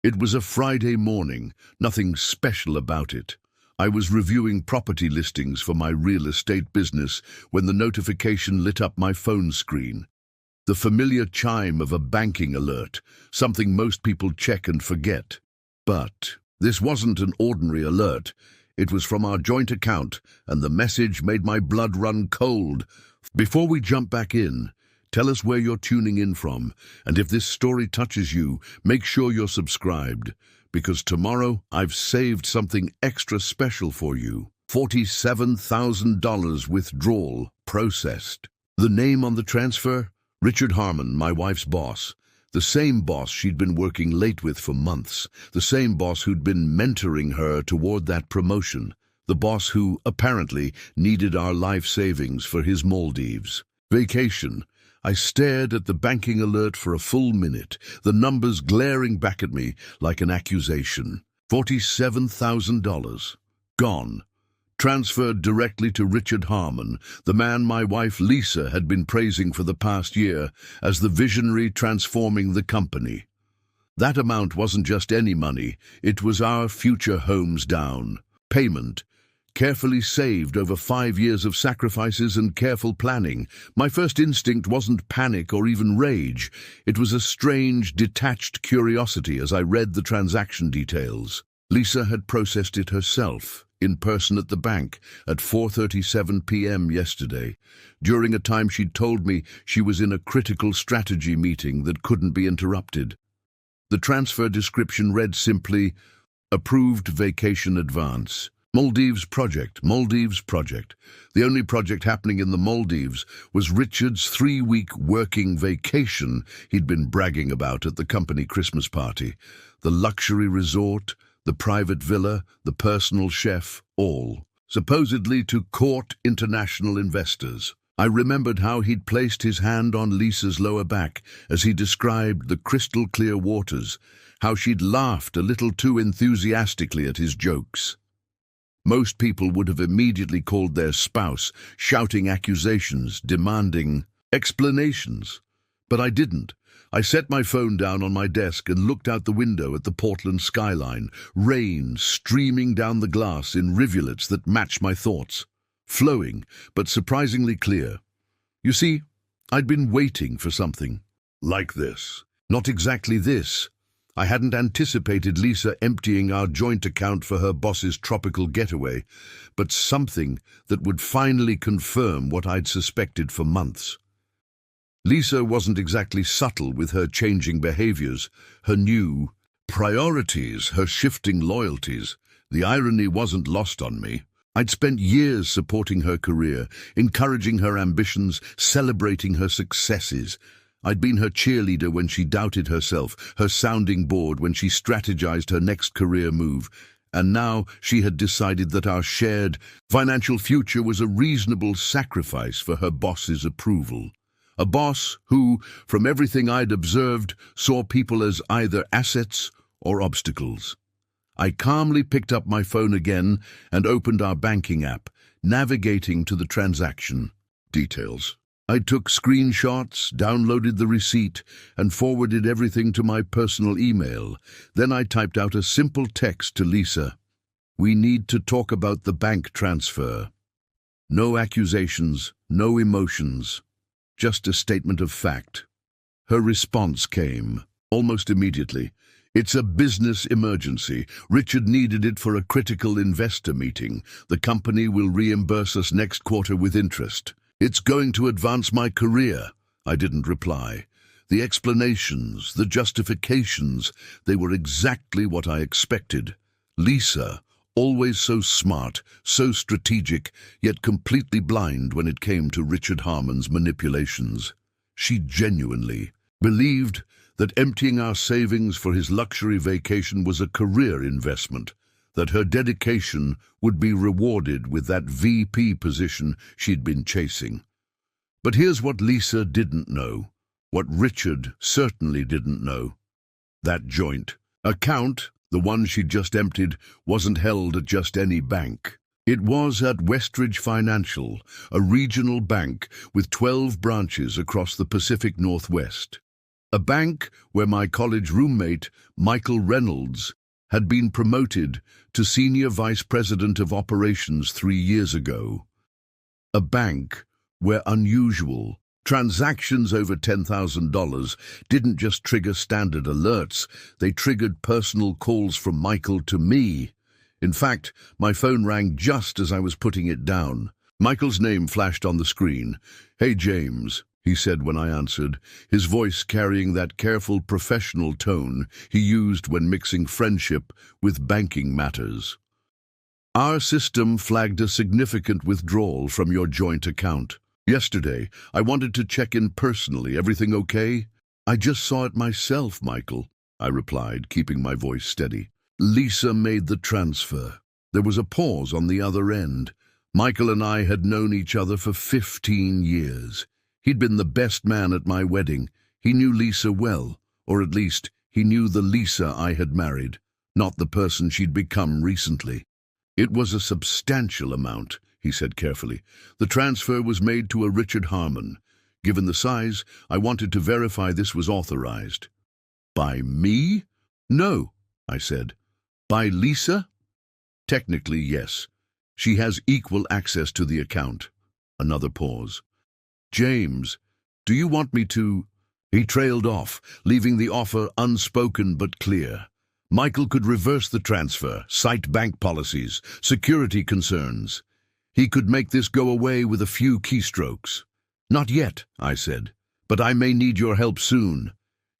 It was a Friday morning, nothing special about it. I was reviewing property listings for my real estate business when the notification lit up my phone screen. The familiar chime of a banking alert, something most people check and forget. But this wasn't an ordinary alert. It was from our joint account, and the message made my blood run cold. Before we jump back in, tell us where you're tuning in from, and if this story touches you, make sure you're subscribed, because tomorrow I've saved something extra special for you. $47,000 withdrawal processed. The name on the transfer? Richard Harmon, my wife's boss. The same boss she'd been working late with for months. The same boss who'd been mentoring her toward that promotion. The boss who, apparently, needed our life savings for his Maldives vacation. I stared at the banking alert for a full minute, the numbers glaring back at me like an accusation. $47,000. Gone. Transferred directly to Richard Harmon, the man my wife Lisa had been praising for the past year as the visionary transforming the company. That amount wasn't just any money, it was our future homes down. Payment. Carefully saved over 5 years of sacrifices and careful planning. My first instinct wasn't panic or even rage. It was a strange, detached curiosity as I read the transaction details. Lisa had processed it herself, in person at the bank, at 4:37 p.m. yesterday, during a time she'd told me she was in a critical strategy meeting that couldn't be interrupted. The transfer description read simply, "Approved vacation advance. Maldives project, Maldives project." The only project happening in the Maldives was Richard's 3-week working vacation he'd been bragging about at the company Christmas party. The luxury resort, the private villa, the personal chef, all, supposedly to court international investors. I remembered how he'd placed his hand on Lisa's lower back as he described the crystal-clear waters, how she'd laughed a little too enthusiastically at his jokes. Most people would have immediately called their spouse, shouting accusations, demanding explanations. But I didn't. I set my phone down on my desk and looked out the window at the Portland skyline, rain streaming down the glass in rivulets that matched my thoughts, flowing but surprisingly clear. You see, I'd been waiting for something like this. Not exactly this. I hadn't anticipated Lisa emptying our joint account for her boss's tropical getaway, but something that would finally confirm what I'd suspected for months. Lisa wasn't exactly subtle with her changing behaviors, her new priorities, her shifting loyalties. The irony wasn't lost on me. I'd spent years supporting her career, encouraging her ambitions, celebrating her successes. I'd been her cheerleader when she doubted herself, her sounding board when she strategized her next career move, and now she had decided that our shared financial future was a reasonable sacrifice for her boss's approval. A boss who, from everything I'd observed, saw people as either assets or obstacles. I calmly picked up my phone again and opened our banking app, navigating to the transaction details. I took screenshots, downloaded the receipt, and forwarded everything to my personal email. Then I typed out a simple text to Lisa. "We need to talk about the bank transfer. No accusations, no emotions, just a statement of fact." Her response came, almost immediately. "It's a business emergency. Richard needed it for a critical investor meeting. The company will reimburse us next quarter with interest. It's going to advance my career." I didn't reply. The explanations, the justifications, they were exactly what I expected. Lisa, always so smart, so strategic, yet completely blind when it came to Richard Harmon's manipulations. She genuinely believed that emptying our savings for his luxury vacation was a career investment, that her dedication would be rewarded with that VP position she'd been chasing. But here's what Lisa didn't know, what Richard certainly didn't know. That joint account, the one she'd just emptied, wasn't held at just any bank. It was at Westridge Financial, a regional bank with 12 branches across the Pacific Northwest. A bank where my college roommate, Michael Reynolds, had been promoted to Senior Vice President of Operations 3 years ago. A bank where unusual transactions over $10,000 didn't just trigger standard alerts, they triggered personal calls from Michael to me. In fact, my phone rang just as I was putting it down. Michael's name flashed on the screen. "Hey, James," he said when I answered, his voice carrying that careful professional tone he used when mixing friendship with banking matters. "Our system flagged a significant withdrawal from your joint account. Yesterday, I wanted to check in personally. Everything okay?" "I just saw it myself, Michael," I replied, keeping my voice steady. "Lisa made the transfer." There was a pause on the other end. Michael and I had known each other for 15 years. He'd been the best man at my wedding. He knew Lisa well, or at least he knew the Lisa I had married, not the person she'd become recently. "It was a substantial amount," he said carefully. "The transfer was made to a Richard Harmon. Given the size, I wanted to verify this was authorized." "By me?" "No," I said. "By Lisa?" "Technically, yes. She has equal access to the account." Another pause. "James, do you want me to—" He trailed off, leaving the offer unspoken but clear. Michael could reverse the transfer, cite bank policies, security concerns. He could make this go away with a few keystrokes. "Not yet," I said, "but I may need your help soon.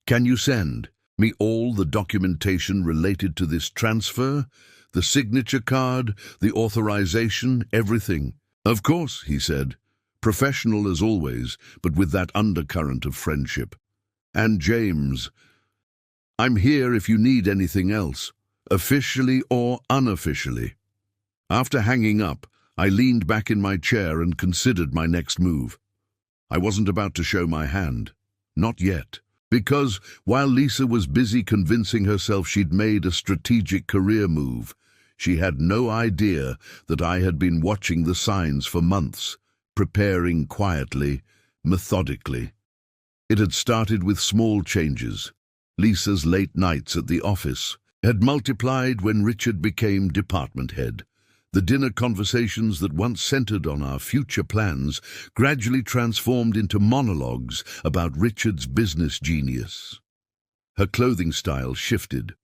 Can you send me all the documentation related to this transfer? The signature card, the authorization, everything." "Of course," he said, professional as always, but with that undercurrent of friendship. "And James, I'm here if you need anything else, officially or unofficially." After hanging up, I leaned back in my chair and considered my next move. I wasn't about to show my hand. Not yet. Because while Lisa was busy convincing herself she'd made a strategic career move, she had no idea that I had been watching the signs for months, preparing quietly, methodically. It had started with small changes. Lisa's late nights at the office had multiplied when Richard became department head. The dinner conversations that once centered on our future plans gradually transformed into monologues about Richard's business genius. Her clothing style shifted.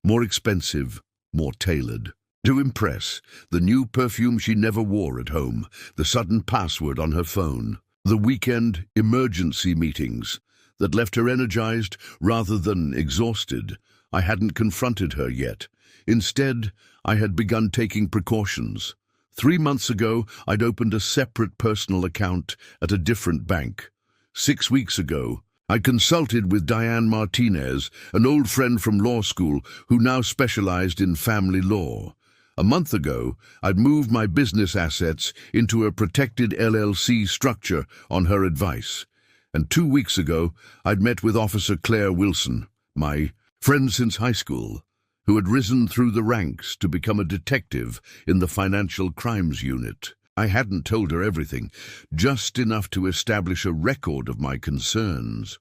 More expensive, more tailored. To impress, the new perfume she never wore at home, the sudden password on her phone, the weekend emergency meetings that left her energized rather than exhausted. I hadn't confronted her yet. Instead, I had begun taking precautions. 3 months ago, I'd opened a separate personal account at a different bank. 6 weeks ago, I consulted with Diane Martinez, an old friend from law school who now specialized in family law. A month ago, I'd moved my business assets into a protected LLC structure on her advice. And 2 weeks ago, I'd met with Officer Claire Wilson, my friend since high school, who had risen through the ranks to become a detective in the Financial Crimes Unit. I hadn't told her everything, just enough to establish a record of my concerns.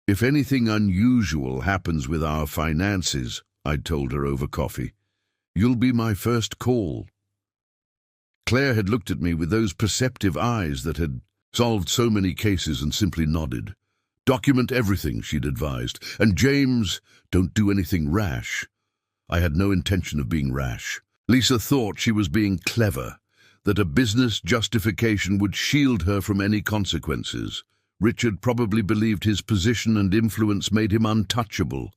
"If anything unusual happens with our finances," I'd told her over coffee, "you'll be my first call." Claire had looked at me with those perceptive eyes that had solved so many cases and simply nodded. "Document everything," she'd advised. "And James, don't do anything rash." I had no intention of being rash. Lisa thought she was being clever, that a business justification would shield her from any consequences. Richard probably believed his position and influence made him untouchable.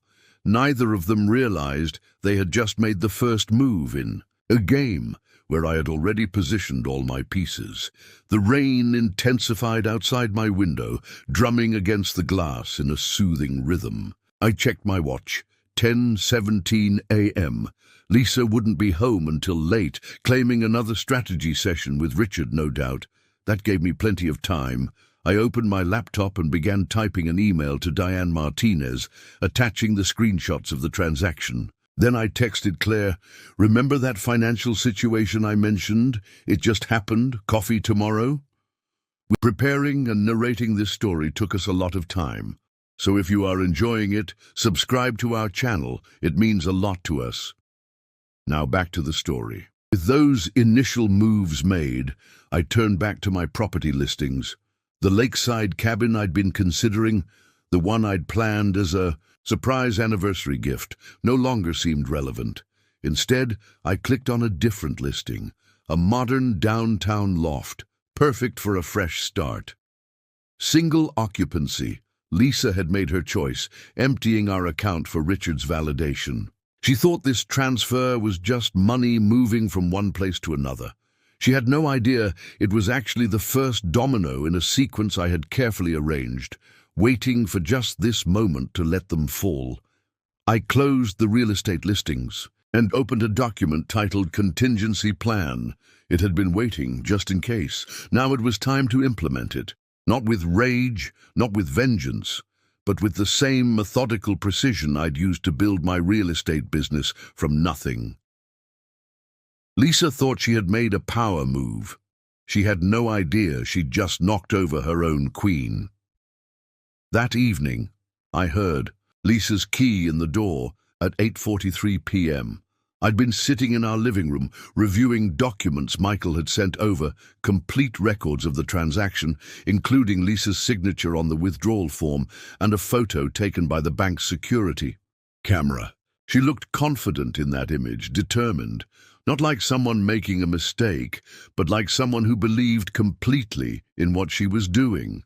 Neither of them realized they had just made the first move in a game where I had already positioned all my pieces. The rain intensified outside my window, drumming against the glass in a soothing rhythm. I checked my watch. 10:17 a.m. Lisa wouldn't be home until late, claiming another strategy session with Richard, no doubt. That gave me plenty of time. I opened my laptop and began typing an email to Diane Martinez, attaching the screenshots of the transaction. Then I texted Claire, "Remember that financial situation I mentioned? It just happened. Coffee tomorrow?" Preparing and narrating this story took us a lot of time. So if you are enjoying it, subscribe to our channel. It means a lot to us. Now back to the story. With those initial moves made, I turned back to my property listings. The lakeside cabin I'd been considering, the one I'd planned as a surprise anniversary gift, no longer seemed relevant. Instead, I clicked on a different listing, a modern downtown loft, perfect for a fresh start. Single occupancy. Lisa had made her choice, emptying our account for Richard's validation. She thought this transfer was just money moving from one place to another. She had no idea it was actually the first domino in a sequence I had carefully arranged, waiting for just this moment to let them fall. I closed the real estate listings and opened a document titled Contingency Plan. It had been waiting just in case. Now it was time to implement it. Not with rage, not with vengeance, but with the same methodical precision I'd used to build my real estate business from nothing. Lisa thought she had made a power move. She had no idea she'd just knocked over her own queen. That evening, I heard Lisa's key in the door at 8:43 p.m. I'd been sitting in our living room, reviewing documents Michael had sent over, complete records of the transaction, including Lisa's signature on the withdrawal form and a photo taken by the bank's security camera. She looked confident in that image, determined, not like someone making a mistake, but like someone who believed completely in what she was doing.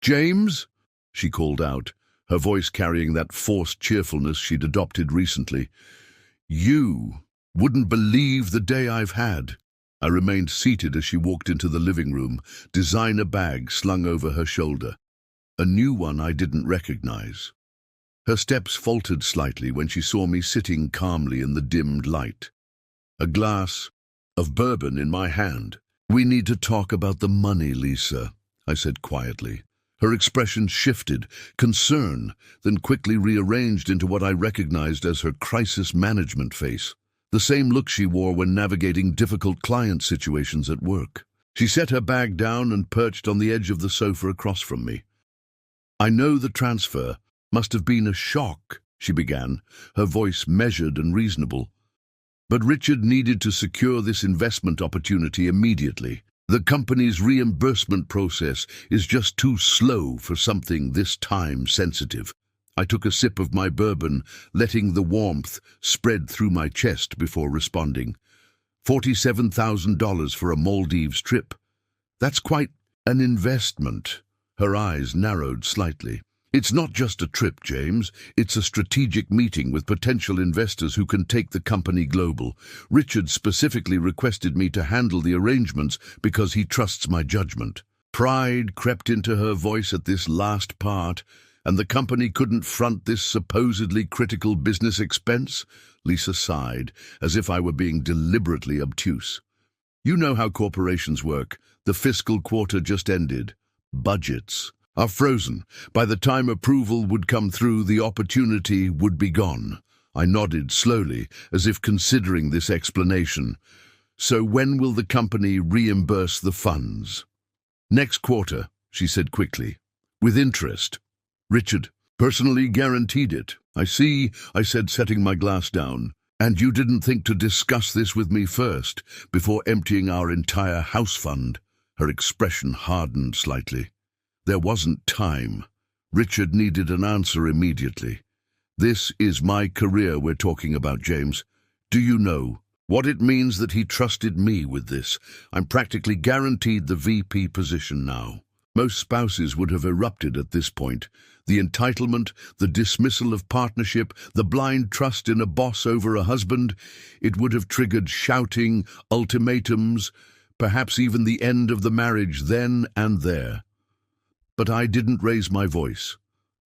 "James?" she called out, her voice carrying that forced cheerfulness she'd adopted recently. "You wouldn't believe the day I've had." I remained seated as she walked into the living room, designer bag slung over her shoulder. A new one I didn't recognize. Her steps faltered slightly when she saw me sitting calmly in the dimmed light. A glass of bourbon in my hand. "We need to talk about the money, Lisa," I said quietly. Her expression shifted, concern, then quickly rearranged into what I recognized as her crisis management face, the same look she wore when navigating difficult client situations at work. She set her bag down and perched on the edge of the sofa across from me. "I know the transfer must have been a shock," she began, her voice measured and reasonable. "But Richard needed to secure this investment opportunity immediately. The company's reimbursement process is just too slow for something this time-sensitive." I took a sip of my bourbon, letting the warmth spread through my chest before responding. $47,000 for a Maldives trip. That's quite an investment. Her eyes narrowed slightly. "It's not just a trip, James. It's a strategic meeting with potential investors who can take the company global. Richard specifically requested me to handle the arrangements because he trusts my judgment." Pride crept into her voice at this last part, and the company couldn't front this supposedly critical business expense? Lisa sighed, as if I were being deliberately obtuse. "You know how corporations work. The fiscal quarter just ended. Budgets are frozen. By the time approval would come through, the opportunity would be gone." I nodded slowly, as if considering this explanation. "So when will the company reimburse the funds?" "Next quarter," she said quickly. "With interest. Richard personally guaranteed it." "I see," I said, setting my glass down. "And you didn't think to discuss this with me first, before emptying our entire house fund?" Her expression hardened slightly. "There wasn't time. Richard needed an answer immediately. This is my career we're talking about, James. Do you know what it means that he trusted me with this? I'm practically guaranteed the VP position now." Most spouses would have erupted at this point. The entitlement, the dismissal of partnership, the blind trust in a boss over a husband, it would have triggered shouting, ultimatums, perhaps even the end of the marriage then and there. But I didn't raise my voice.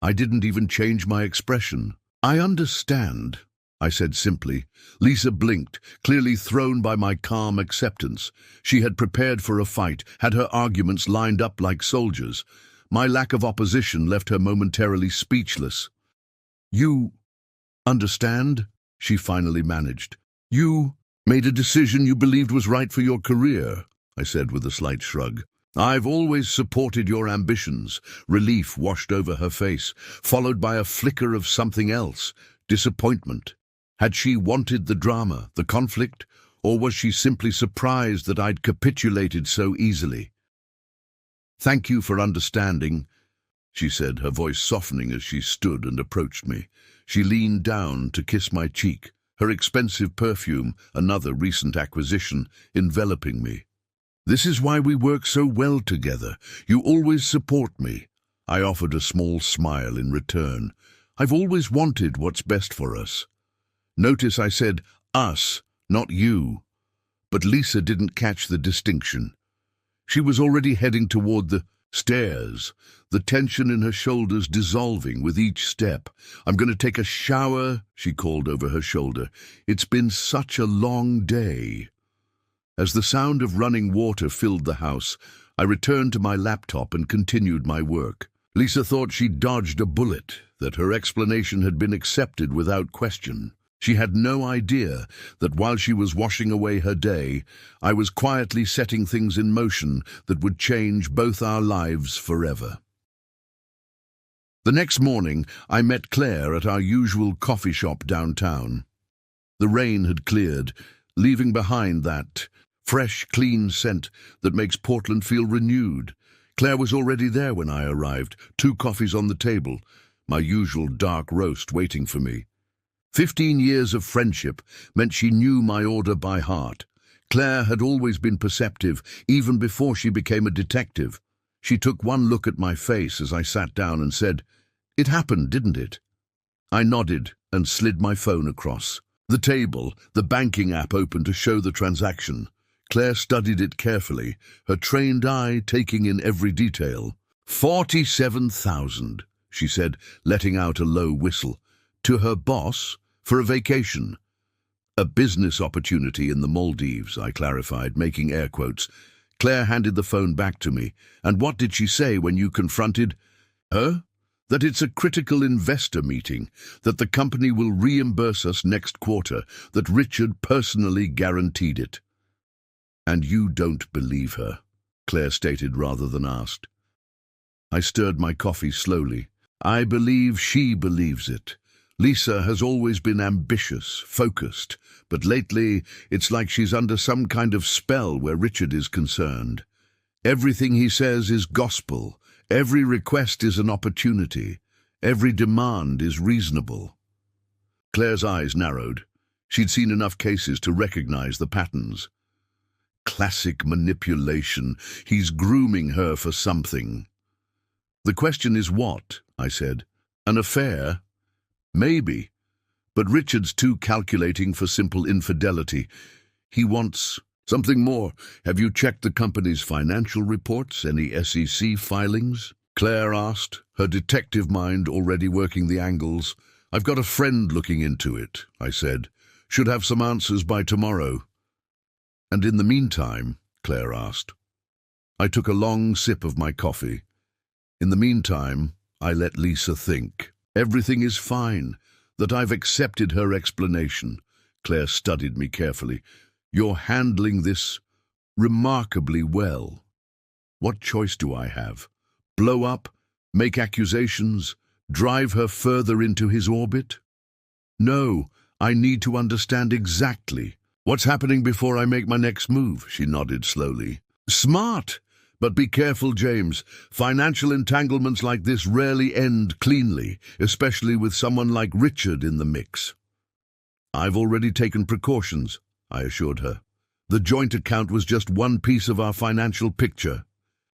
I didn't even change my expression. "I understand," I said simply. Lisa blinked, clearly thrown by my calm acceptance. She had prepared for a fight, had her arguments lined up like soldiers. My lack of opposition left her momentarily speechless. "You understand?" she finally managed. "You made a decision you believed was right for your career," I said with a slight shrug. I've always supported your ambitions. Relief washed over her face, followed by a flicker of something else, disappointment. Had she wanted the drama, the conflict, or was she simply surprised that I'd capitulated so easily? "Thank you for understanding," she said, her voice softening as she stood and approached me. She leaned down to kiss my cheek, her expensive perfume, another recent acquisition, enveloping me. "This is why we work so well together. You always support me." I offered a small smile in return. "I've always wanted what's best for us." Notice I said us, not you. But Lisa didn't catch the distinction. She was already heading toward the stairs, the tension in her shoulders dissolving with each step. "I'm going to take a shower," she called over her shoulder. "It's been such a long day." As the sound of running water filled the house, I returned to my laptop and continued my work. Lisa thought she'd dodged a bullet, that her explanation had been accepted without question. She had no idea that while she was washing away her day, I was quietly setting things in motion that would change both our lives forever. The next morning, I met Claire at our usual coffee shop downtown. The rain had cleared, leaving behind that fresh, clean scent that makes Portland feel renewed. Claire was already there when I arrived, 2 coffees on the table, my usual dark roast waiting for me. 15 years of friendship meant she knew my order by heart. Claire had always been perceptive, even before she became a detective. She took one look at my face as I sat down and said, "It happened, didn't it?" I nodded and slid my phone across. The table, the banking app open to show the transaction. Claire studied it carefully, her trained eye taking in every detail. 47,000, she said, letting out a low whistle. To her boss, for a vacation. "A business opportunity in the Maldives," I clarified, making air quotes. Claire handed the phone back to me. "And what did she say when you confronted her?" "That it's a critical investor meeting, that the company will reimburse us next quarter, that Richard personally guaranteed it." "And you don't believe her," Claire stated rather than asked. I stirred my coffee slowly. "I believe she believes it. Lisa has always been ambitious, focused, but lately it's like she's under some kind of spell where Richard is concerned. Everything he says is gospel, every request is an opportunity, every demand is reasonable." Claire's eyes narrowed. She'd seen enough cases to recognize the patterns. Classic manipulation. He's grooming her for something. "The question is what?" I said. "An affair? Maybe. But Richard's too calculating for simple infidelity. He wants something more. Have you checked the company's financial reports? Any SEC filings?" Claire asked, her detective mind already working the angles. "I've got a friend looking into it," I said. "Should have some answers by tomorrow." "And in the meantime?" Claire asked. I took a long sip of my coffee. In the meantime, I let Lisa think. "Everything is fine, that I've accepted her explanation." Claire studied me carefully. "You're handling this remarkably well. What choice do I have? Blow up, make accusations, drive her further into his orbit? No, I need to understand exactly. What's happening before I make my next move?" She nodded slowly. "Smart! But be careful, James. Financial entanglements like this rarely end cleanly, especially with someone like Richard in the mix." "I've already taken precautions," I assured her. "The joint account was just one piece of our financial picture.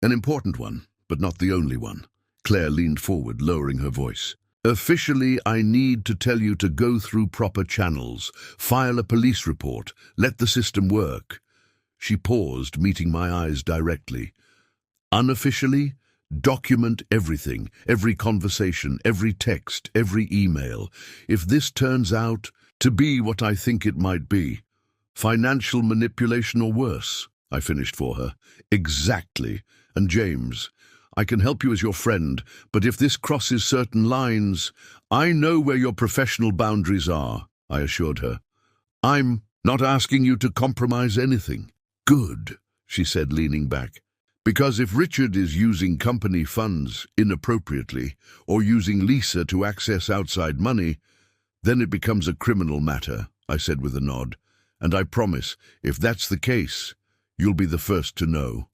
An important one, but not the only one." Claire leaned forward, lowering her voice. "Officially, I need to tell you to go through proper channels, file a police report, let the system work." She paused, meeting my eyes directly. "Unofficially, document everything, every conversation, every text, every email. If this turns out to be what I think it might be, financial manipulation or worse," I finished for her. "Exactly. And James, I can help you as your friend, but if this crosses certain lines, I know where your professional boundaries are," I assured her. "I'm not asking you to compromise anything." "Good," she said, leaning back. Because if Richard is using company funds inappropriately or using Lisa to access outside money, then it becomes a criminal matter, I said with a nod. And I promise, if that's the case, you'll be the first to know.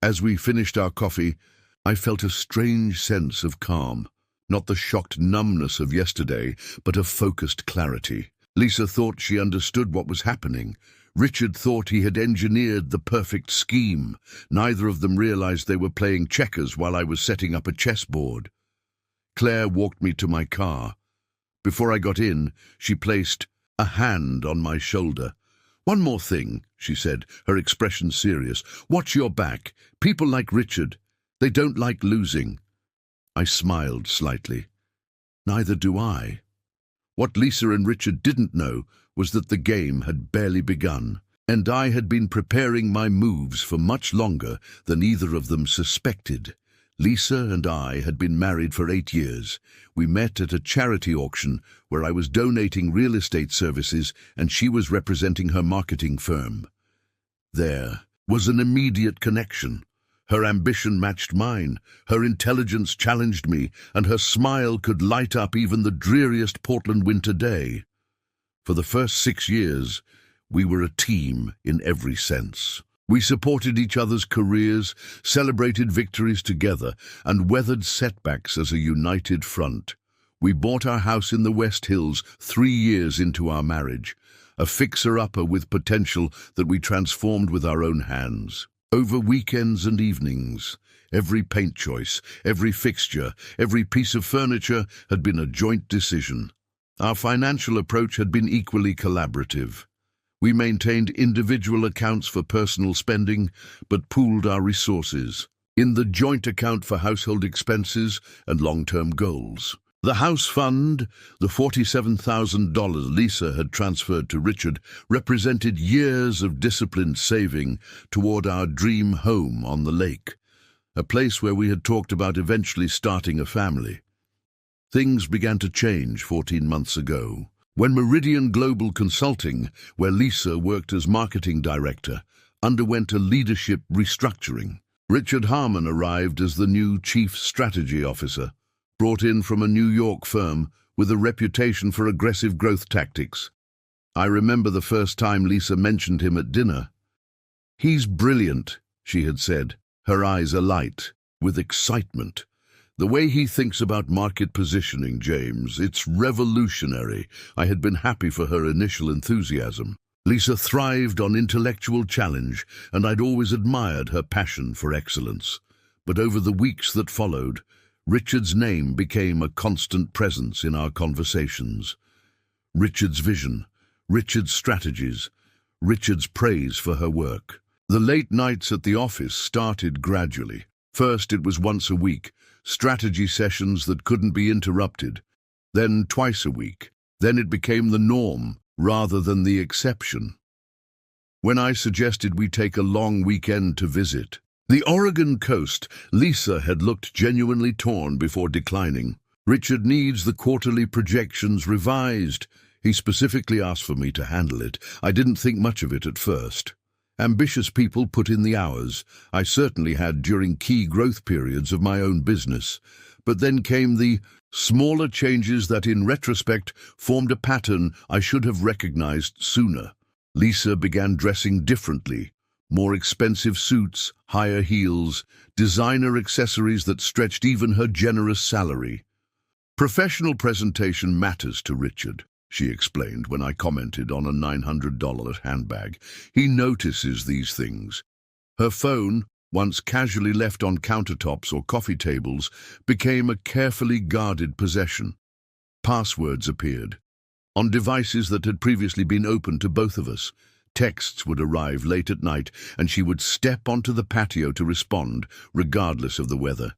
As we finished our coffee, I felt a strange sense of calm. Not the shocked numbness of yesterday, but a focused clarity. Lisa thought she understood what was happening. Richard thought he had engineered the perfect scheme. Neither of them realized they were playing checkers while I was setting up a chessboard. Claire walked me to my car. Before I got in, she placed a hand on my shoulder. "One more thing," she said, her expression serious. "Watch your back. People like Richard, they don't like losing." I smiled slightly. Neither do I. What Lisa and Richard didn't know was that the game had barely begun, and I had been preparing my moves for much longer than either of them suspected. Lisa and I had been married for 8 years. We met at a charity auction where I was donating real estate services and she was representing her marketing firm. There was an immediate connection. Her ambition matched mine, her intelligence challenged me, and her smile could light up even the dreariest Portland winter day. For the first 6 years, we were a team in every sense. We supported each other's careers, celebrated victories together, and weathered setbacks as a united front. We bought our house in the West Hills 3 years into our marriage, a fixer-upper with potential that we transformed with our own hands. Over weekends and evenings, every paint choice, every fixture, every piece of furniture had been a joint decision. Our financial approach had been equally collaborative. We maintained individual accounts for personal spending, but pooled our resources in the joint account for household expenses and long-term goals. The house fund, the $47,000 Lisa had transferred to Richard, represented years of disciplined saving toward our dream home on the lake, a place where we had talked about eventually starting a family. Things began to change 14 months ago, when Meridian Global Consulting, where Lisa worked as marketing director, underwent a leadership restructuring. Richard Harmon arrived as the new chief strategy officer, brought in from a New York firm with a reputation for aggressive growth tactics. I remember the first time Lisa mentioned him at dinner. "He's brilliant," she had said, her eyes alight with excitement. "The way he thinks about market positioning, James, it's revolutionary." I had been happy for her initial enthusiasm. Lisa thrived on intellectual challenge, and I'd always admired her passion for excellence. But over the weeks that followed, Richard's name became a constant presence in our conversations. Richard's vision, Richard's strategies, Richard's praise for her work. The late nights at the office started gradually. First, it was once a week, strategy sessions that couldn't be interrupted. Then twice a week. Then it became the norm rather than the exception. When I suggested we take a long weekend to visit the Oregon coast, Lisa had looked genuinely torn before declining. "Richard needs the quarterly projections revised. He specifically asked for me to handle it. I didn't think much of it at first. Ambitious people put in the hours. I certainly had during key growth periods of my own business. But then came the smaller changes that in retrospect formed a pattern I should have recognized sooner. Lisa began dressing differently. More expensive suits, higher heels, designer accessories that stretched even her generous salary. Professional presentation matters to Richard, she explained when I commented on a $900 handbag. He notices these things. Her phone, once casually left on countertops or coffee tables, became a carefully guarded possession. Passwords appeared on devices that had previously been open to both of us. Texts would arrive late at night, and she would step onto the patio to respond, regardless of the weather.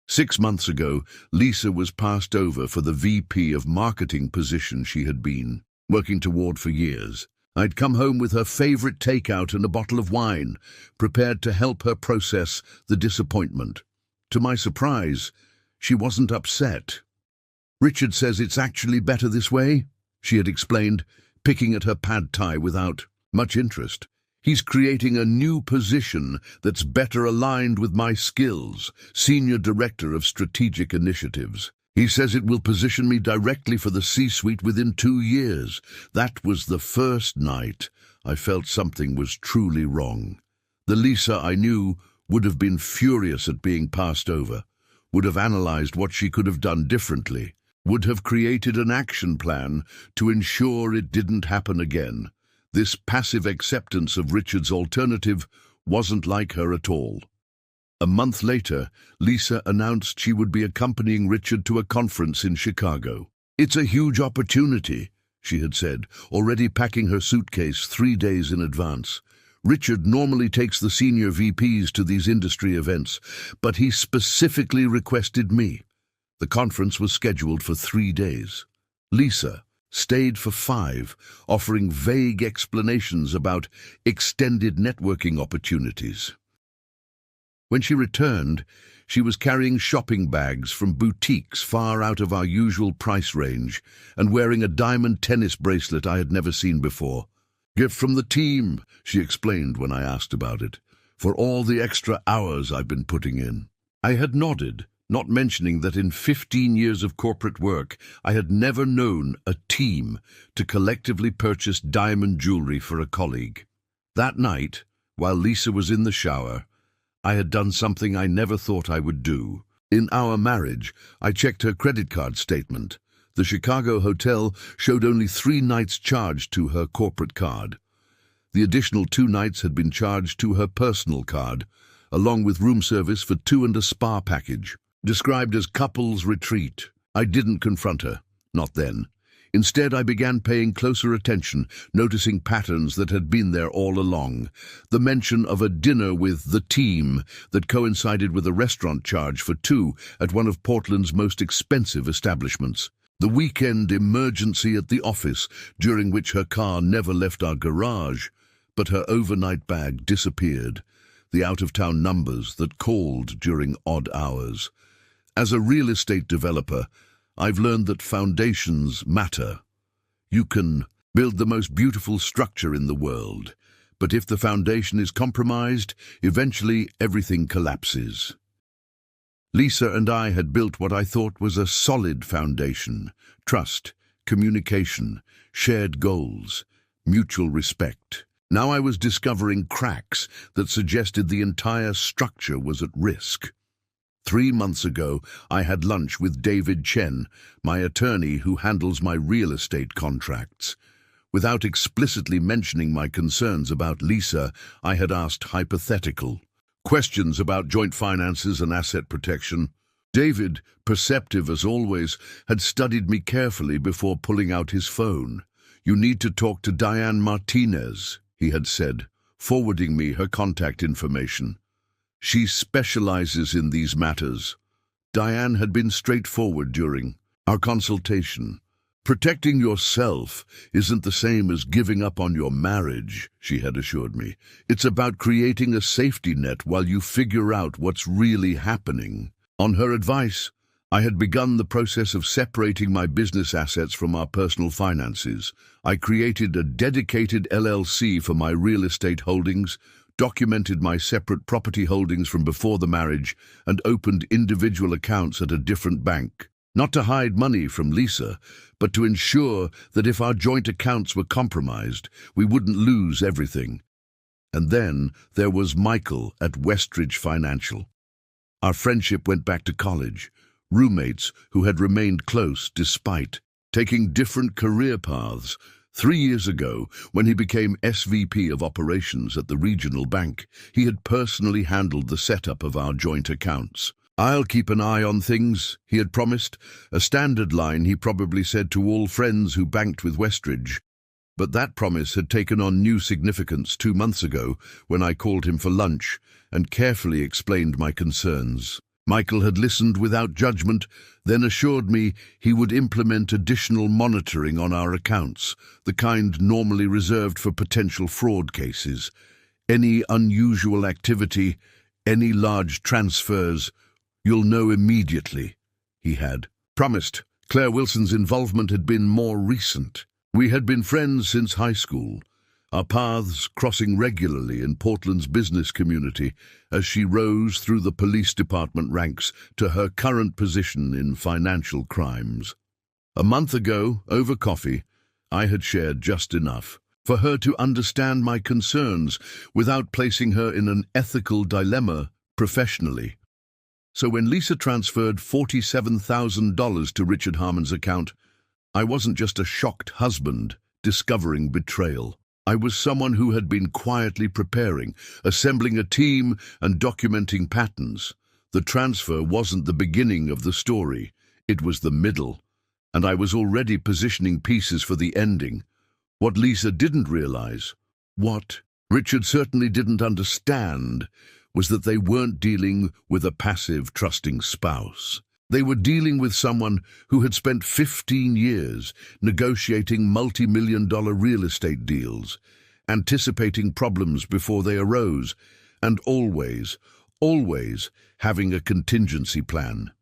6 months ago, Lisa was passed over for the VP of marketing position she had been working toward for years. I'd come home with her favorite takeout and a bottle of wine, prepared to help her process the disappointment. To my surprise, she wasn't upset. "Richard says it's actually better this way," she had explained, picking at her pad thai without much interest. He's creating a new position that's better aligned with my skills, Senior Director of Strategic Initiatives. He says it will position me directly for the C-suite within 2 years. That was the first night I felt something was truly wrong. The Lisa I knew would have been furious at being passed over, would have analyzed what she could have done differently, would have created an action plan to ensure it didn't happen again. This passive acceptance of Richard's alternative wasn't like her at all. A month later, Lisa announced she would be accompanying Richard to a conference in Chicago. "It's a huge opportunity," she had said, already packing her suitcase 3 days in advance. "Richard normally takes the senior VPs to these industry events, but he specifically requested me." The conference was scheduled for 3 days. Lisa stayed for 5, offering vague explanations about extended networking opportunities. When she returned, she was carrying shopping bags from boutiques far out of our usual price range and wearing a diamond tennis bracelet I had never seen before. "Gift from the team," she explained when I asked about it, "for all the extra hours I've been putting in." I had nodded, not mentioning that in 15 years of corporate work, I had never known a team to collectively purchase diamond jewelry for a colleague. That night, while Lisa was in the shower, I had done something I never thought I would do. In our marriage, I checked her credit card statement. The Chicago hotel showed only 3 nights charged to her corporate card. The additional 2 nights had been charged to her personal card, along with room service for 2 and a spa package. Described as couples retreat. I didn't confront her, not then. Instead, I began paying closer attention, noticing patterns that had been there all along. The mention of a dinner with the team that coincided with a restaurant charge for 2 at one of Portland's most expensive establishments. The weekend emergency at the office, during which her car never left our garage, but her overnight bag disappeared. The out-of-town numbers that called during odd hours. As a real estate developer, I've learned that foundations matter. You can build the most beautiful structure in the world, but if the foundation is compromised, eventually everything collapses. Lisa and I had built what I thought was a solid foundation: trust, communication, shared goals, mutual respect. Now I was discovering cracks that suggested the entire structure was at risk. 3 months ago, I had lunch with David Chen, my attorney who handles my real estate contracts. Without explicitly mentioning my concerns about Lisa, I had asked hypothetical questions about joint finances and asset protection. David, perceptive as always, had studied me carefully before pulling out his phone. "You need to talk to Diane Martinez," he had said, forwarding me her contact information. "She specializes in these matters." Diane had been straightforward during our consultation. "Protecting yourself isn't the same as giving up on your marriage," she had assured me. "It's about creating a safety net while you figure out what's really happening." On her advice, I had begun the process of separating my business assets from our personal finances. I created a dedicated LLC for my real estate holdings, documented my separate property holdings from before the marriage, and opened individual accounts at a different bank. Not to hide money from Lisa, but to ensure that if our joint accounts were compromised, we wouldn't lose everything. And then there was Michael at Westridge Financial. Our friendship went back to college, roommates who had remained close despite taking different career paths. 3 years ago, when he became SVP of operations at the regional bank, he had personally handled the setup of our joint accounts. "I'll keep an eye on things," he had promised, a standard line he probably said to all friends who banked with Westridge. But that promise had taken on new significance 2 months ago when I called him for lunch and carefully explained my concerns. Michael had listened without judgment, then assured me he would implement additional monitoring on our accounts, the kind normally reserved for potential fraud cases. Any unusual activity, any large transfers, "You'll know immediately," he had promised. Claire Wilson's involvement had been more recent. We had been friends since high school, our paths crossing regularly in Portland's business community as she rose through the police department ranks to her current position in financial crimes. A month ago, over coffee, I had shared just enough for her to understand my concerns without placing her in an ethical dilemma professionally. So when Lisa transferred $47,000 to Richard Harmon's account, I wasn't just a shocked husband discovering betrayal. I was someone who had been quietly preparing, assembling a team and documenting patterns. The transfer wasn't the beginning of the story, it was the middle, and I was already positioning pieces for the ending. What Lisa didn't realize, what Richard certainly didn't understand, was that they weren't dealing with a passive, trusting spouse. They were dealing with someone who had spent 15 years negotiating multi-million-dollar real estate deals, anticipating problems before they arose, and always having a contingency plan.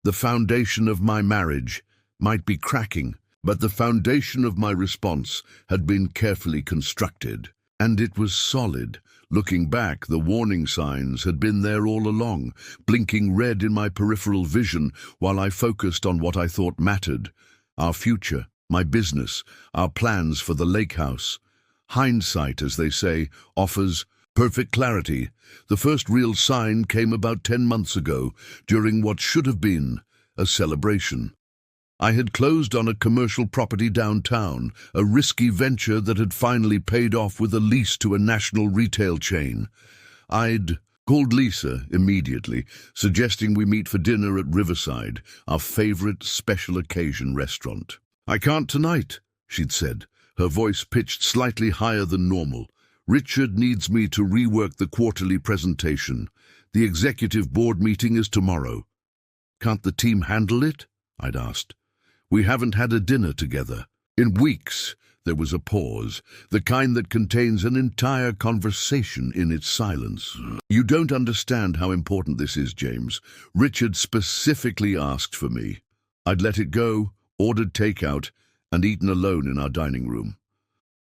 The foundation of my marriage might be cracking, but the foundation of my response had been carefully constructed, and it was solid. Looking back, the warning signs had been there all along, blinking red in my peripheral vision while I focused on what I thought mattered: our future, my business, our plans for the lake house. Hindsight, as they say, offers perfect clarity. The first real sign came about 10 months ago, during what should have been a celebration. I had closed on a commercial property downtown, a risky venture that had finally paid off with a lease to a national retail chain. I'd called Lisa immediately, suggesting we meet for dinner at Riverside, our favorite special occasion restaurant. "I can't tonight," she'd said, her voice pitched slightly higher than normal. "Richard needs me to rework the quarterly presentation. The executive board meeting is tomorrow." "Can't the team handle it?" I'd asked. "We haven't had a dinner together in weeks." There was a pause, the kind that contains an entire conversation in its silence. "You don't understand how important this is, James. Richard specifically asked for me." I'd let it go, ordered takeout, and eaten alone in our dining room.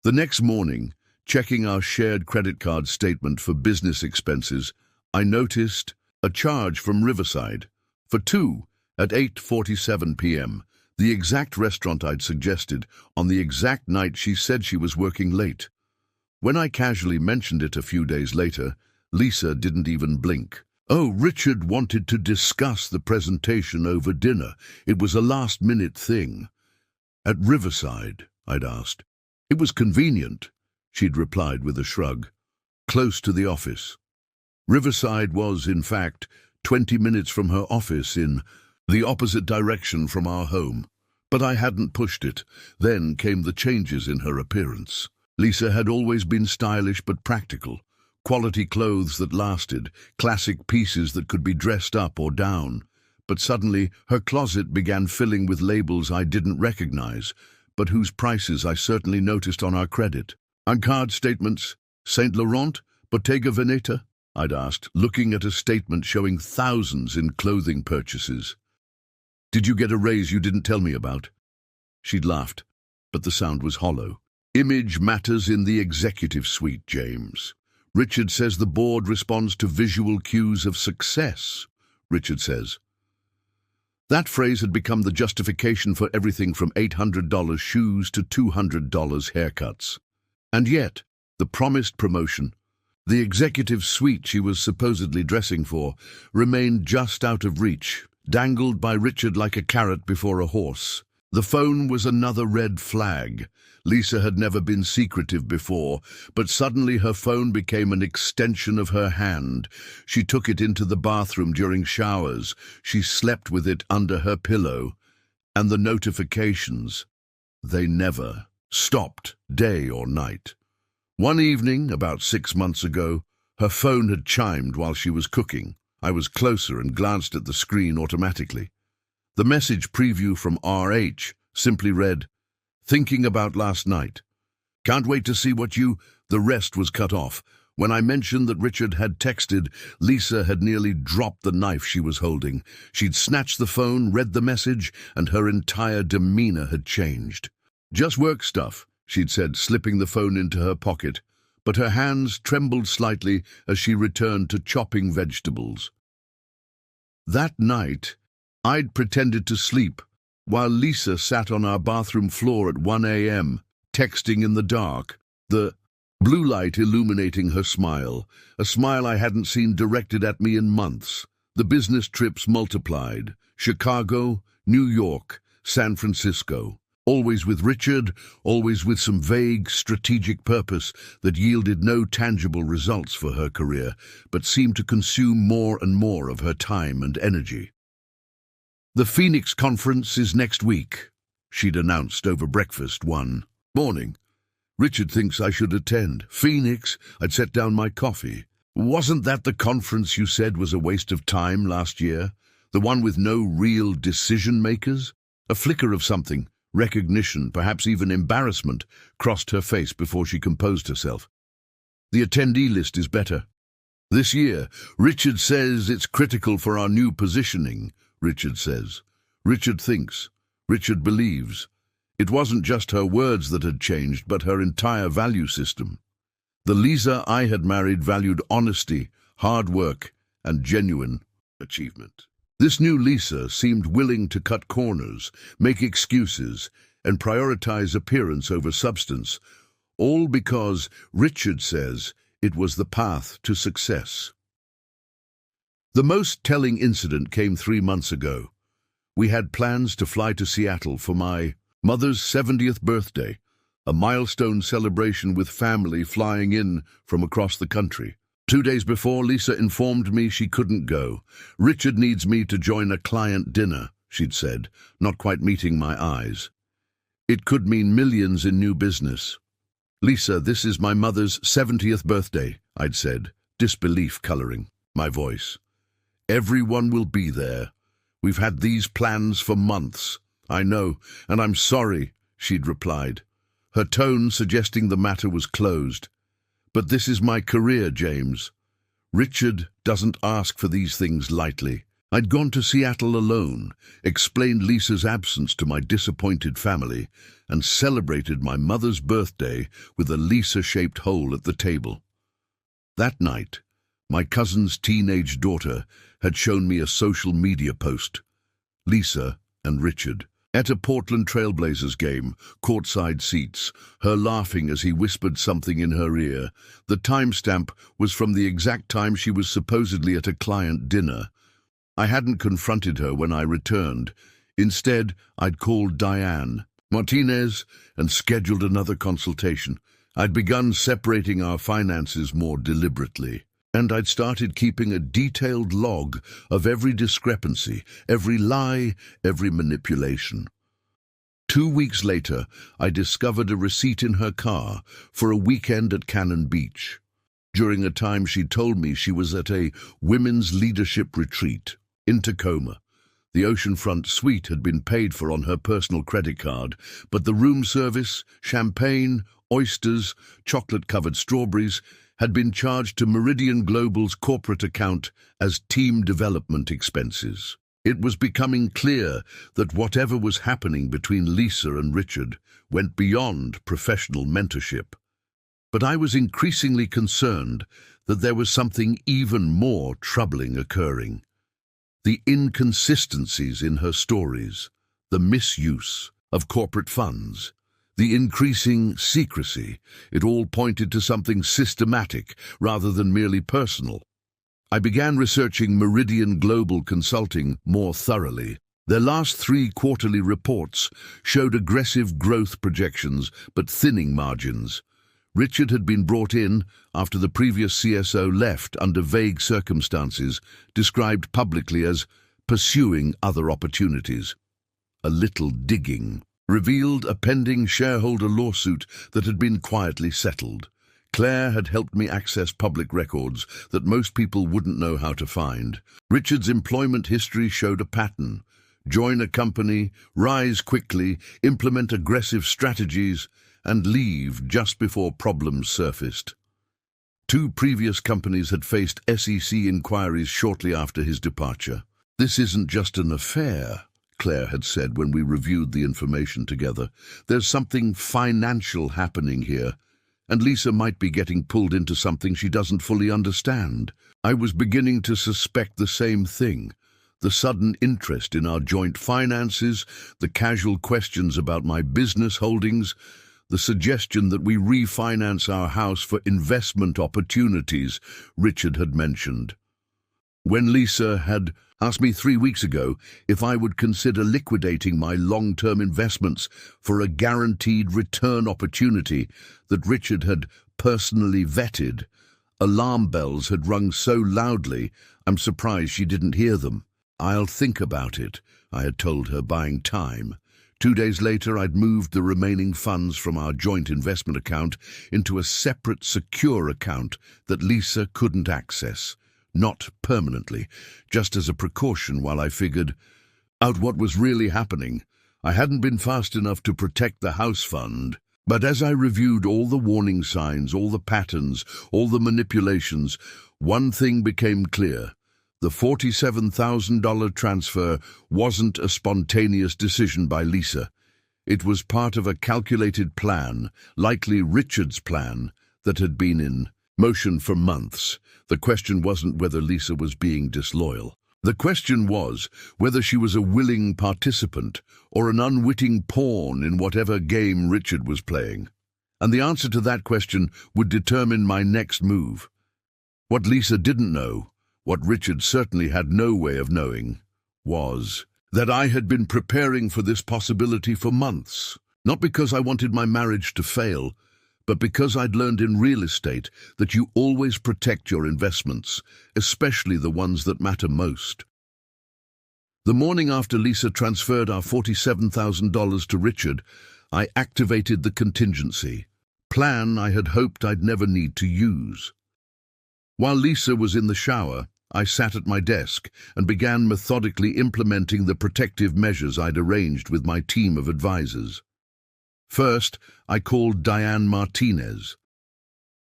The next morning, checking our shared credit card statement for business expenses, I noticed a charge from Riverside for two at 8:47 p.m., the exact restaurant I'd suggested, on the exact night she said she was working late. When I casually mentioned it a few days later, Lisa didn't even blink. "Oh, Richard wanted to discuss the presentation over dinner. It was a last-minute thing." "At Riverside?" I'd asked. "It was convenient," she'd replied with a shrug. "Close to the office." Riverside was, in fact, 20 minutes from her office in the opposite direction from our home. But I hadn't pushed it. Then came the changes in her appearance. Lisa had always been stylish but practical. Quality clothes that lasted, classic pieces that could be dressed up or down. But suddenly her closet began filling with labels I didn't recognize, but whose prices I certainly noticed on our credit. "On card statements, Saint Laurent, Bottega Veneta?" I'd asked, looking at a statement showing thousands in clothing purchases. "Did you get a raise you didn't tell me about?" She'd laughed, but the sound was hollow. "Image matters in the executive suite, James. Richard says the board responds to visual cues of success, Richard says." That phrase had become the justification for everything from $800 shoes to $200 haircuts. And yet, the promised promotion, the executive suite she was supposedly dressing for, remained just out of reach, dangled by Richard like a carrot before a horse. The phone was another red flag. Lisa had never been secretive before, but suddenly her phone became an extension of her hand. She took it into the bathroom during showers. She slept with it under her pillow. And the notifications, they never stopped, day or night. One evening, about 6 months ago, her phone had chimed while she was cooking. I was closer and glanced at the screen automatically. The message preview from RH simply read, "Thinking about last night. Can't wait to see what you—" The rest was cut off. When I mentioned that Richard had texted, Lisa had nearly dropped the knife she was holding. She'd snatched the phone, read the message, and her entire demeanor had changed. "Just work stuff," she'd said, slipping the phone into her pocket, but her hands trembled slightly as she returned to chopping vegetables. That night, I'd pretended to sleep, while Lisa sat on our bathroom floor at 1 a.m., texting in the dark, the blue light illuminating her smile, a smile I hadn't seen directed at me in months. The business trips multiplied: Chicago, New York, San Francisco. Always with Richard, always with some vague, strategic purpose that yielded no tangible results for her career, but seemed to consume more and more of her time and energy. "The Phoenix conference is next week," she'd announced over breakfast one morning. "Richard thinks I should attend." "Phoenix?" I'd set down my coffee. "Wasn't that the conference you said was a waste of time last year? The one with no real decision-makers?" A flicker of something, recognition, perhaps even embarrassment, crossed her face before she composed herself. "The attendee list is better. This year, Richard says it's critical for our new positioning," Richard says. Richard thinks. Richard believes. It wasn't just her words that had changed, but her entire value system. The Lisa I had married valued honesty, hard work, and genuine achievement. This new Lisa seemed willing to cut corners, make excuses, and prioritize appearance over substance, all because Richard says it was the path to success. The most telling incident came 3 months ago. We had plans to fly to Seattle for my mother's 70th birthday, a milestone celebration with family flying in from across the country. 2 days before, Lisa informed me she couldn't go. "Richard needs me to join a client dinner," she'd said, not quite meeting my eyes. "It could mean millions in new business." "Lisa, this is my mother's 70th birthday," I'd said, disbelief coloring my voice. "Everyone will be there. We've had these plans for months." "I know, and I'm sorry," she'd replied, her tone suggesting the matter was closed. "But this is my career, James. Richard doesn't ask for these things lightly." I'd gone to Seattle alone, explained Lisa's absence to my disappointed family, and celebrated my mother's birthday with a Lisa-shaped hole at the table. That night, my cousin's teenage daughter had shown me a social media post. Lisa and Richard at a Portland Trailblazers game, courtside seats, her laughing as he whispered something in her ear. The timestamp was from the exact time she was supposedly at a client dinner. I hadn't confronted her when I returned. Instead, I'd called Diane Martinez and scheduled another consultation. I'd begun separating our finances more deliberately, and I'd started keeping a detailed log of every discrepancy, every lie, every manipulation. 2 weeks later, I discovered a receipt in her car for a weekend at Cannon Beach, during a time she told me she was at a women's leadership retreat in Tacoma. The oceanfront suite had been paid for on her personal credit card, but the room service, champagne, oysters, chocolate-covered strawberries had been charged to Meridian Global's corporate account as team development expenses. It was becoming clear that whatever was happening between Lisa and Richard went beyond professional mentorship. But I was increasingly concerned that there was something even more troubling occurring. The inconsistencies in her stories, the misuse of corporate funds, the increasing secrecy, it all pointed to something systematic rather than merely personal. I began researching Meridian Global Consulting more thoroughly. Their last 3 quarterly reports showed aggressive growth projections but thinning margins. Richard had been brought in after the previous CSO left under vague circumstances, described publicly as pursuing other opportunities. A little digging revealed a pending shareholder lawsuit that had been quietly settled. Claire had helped me access public records that most people wouldn't know how to find. Richard's employment history showed a pattern: join a company, rise quickly, implement aggressive strategies, and leave just before problems surfaced. 2 previous companies had faced SEC inquiries shortly after his departure. "This isn't just an affair," Claire had said when we reviewed the information together. There's something financial happening here, and Lisa might be getting pulled into something she doesn't fully understand. I was beginning to suspect the same thing. The sudden interest in our joint finances, the casual questions about my business holdings, the suggestion that we refinance our house for investment opportunities Richard had mentioned. When Lisa had asked me 3 weeks ago if I would consider liquidating my long-term investments for a guaranteed return opportunity that Richard had personally vetted, alarm bells had rung so loudly I'm surprised she didn't hear them. "I'll think about it," I had told her, buying time. 2 days later, I'd moved the remaining funds from our joint investment account into a separate secure account that Lisa couldn't access. Not permanently, just as a precaution while I figured out what was really happening. I hadn't been fast enough to protect the house fund, but as I reviewed all the warning signs, all the patterns, all the manipulations, one thing became clear. The $47,000 transfer wasn't a spontaneous decision by Lisa. It was part of a calculated plan, likely Richard's plan, that had been in motion for months. The question wasn't whether Lisa was being disloyal. The question was whether she was a willing participant or an unwitting pawn in whatever game Richard was playing. And the answer to that question would determine my next move. What Lisa didn't know, what Richard certainly had no way of knowing, was that I had been preparing for this possibility for months. Not because I wanted my marriage to fail, but because I'd learned in real estate that you always protect your investments, especially the ones that matter most. The morning after Lisa transferred our $47,000 to Richard, I activated the contingency plan I had hoped I'd never need to use. While Lisa was in the shower, I sat at my desk and began methodically implementing the protective measures I'd arranged with my team of advisors. First, I called Diane Martinez.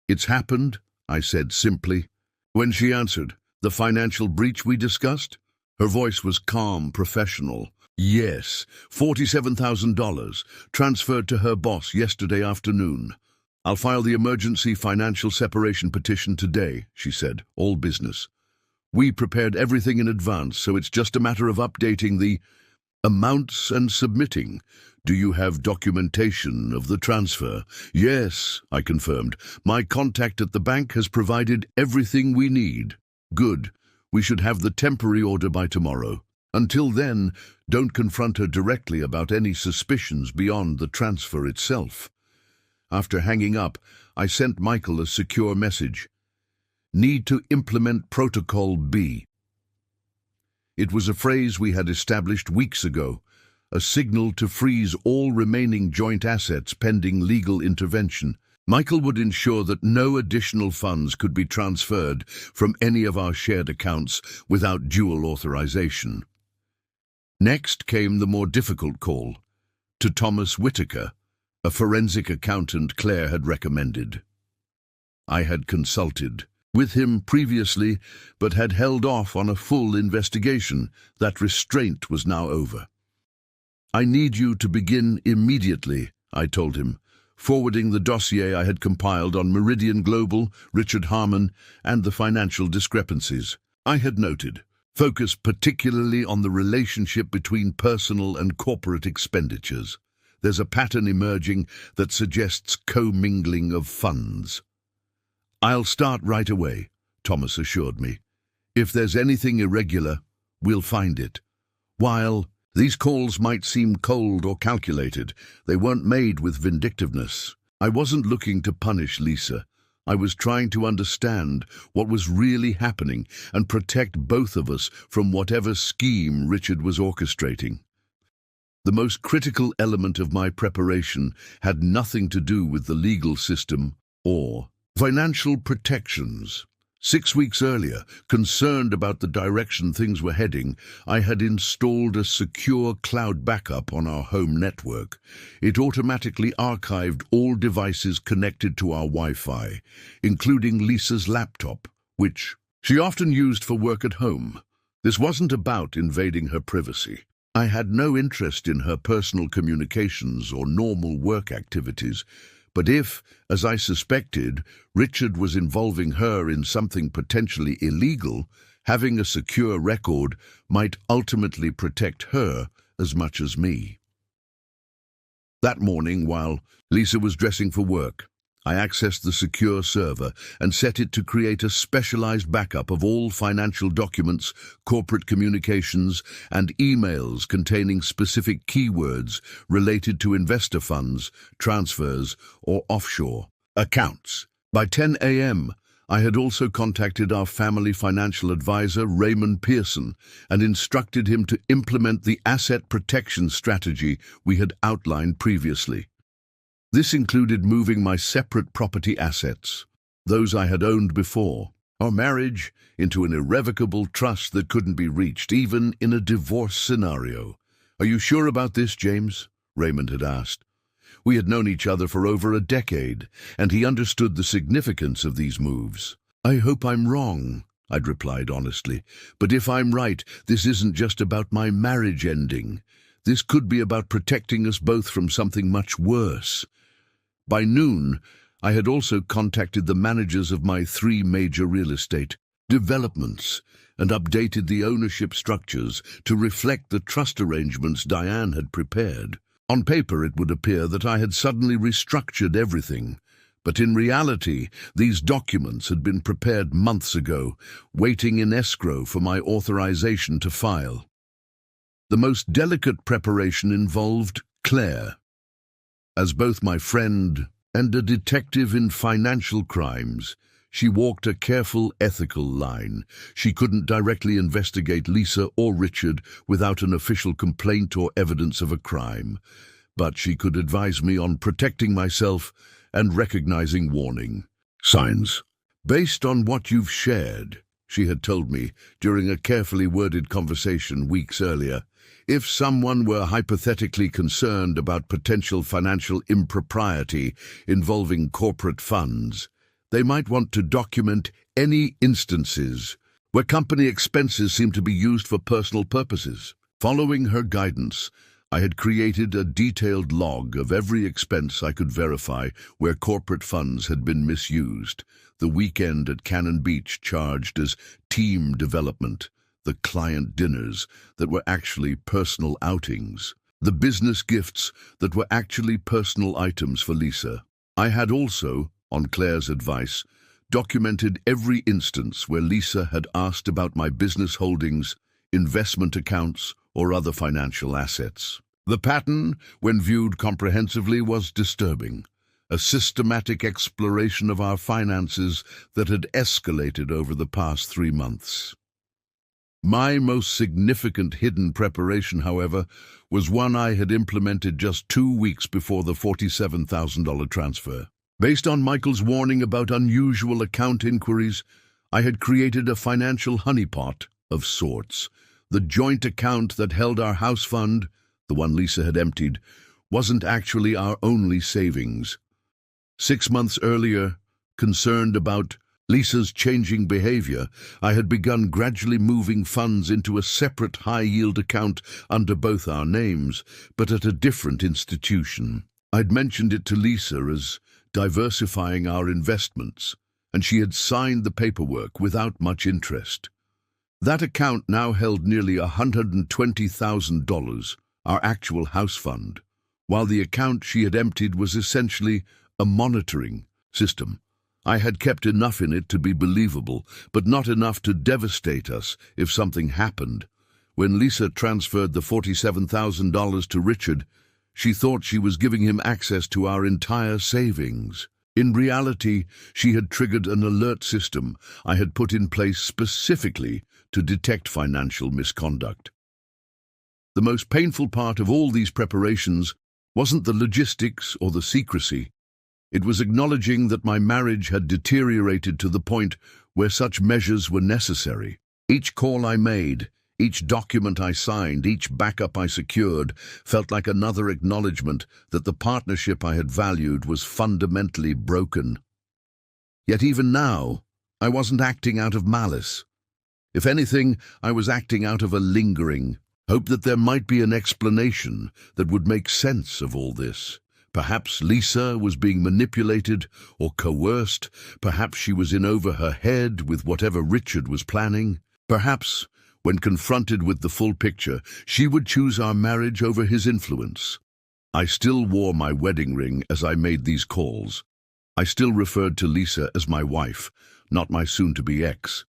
"It's happened," I said simply. When she answered, "The financial breach we discussed?" Her voice was calm, professional. "Yes, $47,000, transferred to her boss yesterday afternoon. I'll file the emergency financial separation petition today," she said, all business. "We prepared everything in advance, so it's just a matter of updating the amounts and submitting. Do you have documentation of the transfer?" "Yes," I confirmed. "My contact at the bank has provided everything we need." "Good. We should have the temporary order by tomorrow. Until then, don't confront her directly about any suspicions beyond the transfer itself." After hanging up, I sent Michael a secure message. "Need to implement Protocol B." It was a phrase we had established weeks ago, a signal to freeze all remaining joint assets pending legal intervention. Michael would ensure that no additional funds could be transferred from any of our shared accounts without dual authorization. Next came the more difficult call, to Thomas Whitaker, a forensic accountant Claire had recommended. I had consulted with him previously, but had held off on a full investigation. That restraint was now over. "I need you to begin immediately," I told him, forwarding the dossier I had compiled on Meridian Global, Richard Harmon, and the financial discrepancies I had noted, focused particularly on the relationship between personal and corporate expenditures. There's a pattern emerging that suggests commingling of funds. "I'll start right away," Thomas assured me. "If there's anything irregular, we'll find it." While these calls might seem cold or calculated, they weren't made with vindictiveness. I wasn't looking to punish Lisa. I was trying to understand what was really happening and protect both of us from whatever scheme Richard was orchestrating. The most critical element of my preparation had nothing to do with the legal system or financial protections. 6 weeks earlier, concerned about the direction things were heading, I had installed a secure cloud backup on our home network. It automatically archived all devices connected to our Wi-Fi, including Lisa's laptop, which she often used for work at home. This wasn't about invading her privacy. I had no interest in her personal communications or normal work activities, but if, as I suspected, Richard was involving her in something potentially illegal, having a secure record might ultimately protect her as much as me. That morning, while Lisa was dressing for work, I accessed the secure server and set it to create a specialized backup of all financial documents, corporate communications, and emails containing specific keywords related to investor funds, transfers, or offshore accounts. By 10 a.m., I had also contacted our family financial advisor, Raymond Pearson, and instructed him to implement the asset protection strategy we had outlined previously. This included moving my separate property assets, those I had owned before, our marriage, into an irrevocable trust that couldn't be reached, even in a divorce scenario. "Are you sure about this, James?" Raymond had asked. We had known each other for over a decade, and he understood the significance of these moves. "I hope I'm wrong," I'd replied honestly, "but if I'm right, this isn't just about my marriage ending. This could be about protecting us both from something much worse." By noon, I had also contacted the managers of my 3 major real estate developments and updated the ownership structures to reflect the trust arrangements Diane had prepared. On paper, it would appear that I had suddenly restructured everything, but in reality, these documents had been prepared months ago, waiting in escrow for my authorization to file. The most delicate preparation involved Claire. As both my friend and a detective in financial crimes, she walked a careful, ethical line. She couldn't directly investigate Lisa or Richard without an official complaint or evidence of a crime, but she could advise me on protecting myself and recognizing warning signs. "Based on what you've shared," she had told me during a carefully worded conversation weeks earlier, "if someone were hypothetically concerned about potential financial impropriety involving corporate funds, they might want to document any instances where company expenses seem to be used for personal purposes." Following her guidance, I had created a detailed log of every expense I could verify where corporate funds had been misused. The weekend at Cannon Beach charged as team development, the client dinners that were actually personal outings, the business gifts that were actually personal items for Lisa. I had also, on Claire's advice, documented every instance where Lisa had asked about my business holdings, investment accounts, or other financial assets. The pattern, when viewed comprehensively, was disturbing. A systematic exploration of our finances that had escalated over the past 3 months. My most significant hidden preparation, however, was one I had implemented just 2 weeks before the $47,000 transfer. Based on Michael's warning about unusual account inquiries, I had created a financial honeypot of sorts. The joint account that held our house fund, the one Lisa had emptied, wasn't actually our only savings. 6 months earlier, concerned about Lisa's changing behavior, I had begun gradually moving funds into a separate high-yield account under both our names, but at a different institution. I'd mentioned it to Lisa as diversifying our investments, and she had signed the paperwork without much interest. That account now held nearly $120,000, our actual house fund, while the account she had emptied was essentially a monitoring system. I had kept enough in it to be believable, but not enough to devastate us if something happened. When Lisa transferred the $47,000 to Richard, she thought she was giving him access to our entire savings. In reality, she had triggered an alert system I had put in place specifically to detect financial misconduct. The most painful part of all these preparations wasn't the logistics or the secrecy. It was acknowledging that my marriage had deteriorated to the point where such measures were necessary. Each call I made, each document I signed, each backup I secured felt like another acknowledgement that the partnership I had valued was fundamentally broken. Yet even now, I wasn't acting out of malice. If anything, I was acting out of a lingering, hoped that there might be an explanation that would make sense of all this. Perhaps Lisa was being manipulated or coerced. Perhaps she was in over her head with whatever Richard was planning. Perhaps, when confronted with the full picture, she would choose our marriage over his influence. I still wore my wedding ring as I made these calls. I still referred to Lisa as my wife, not my soon-to-be ex.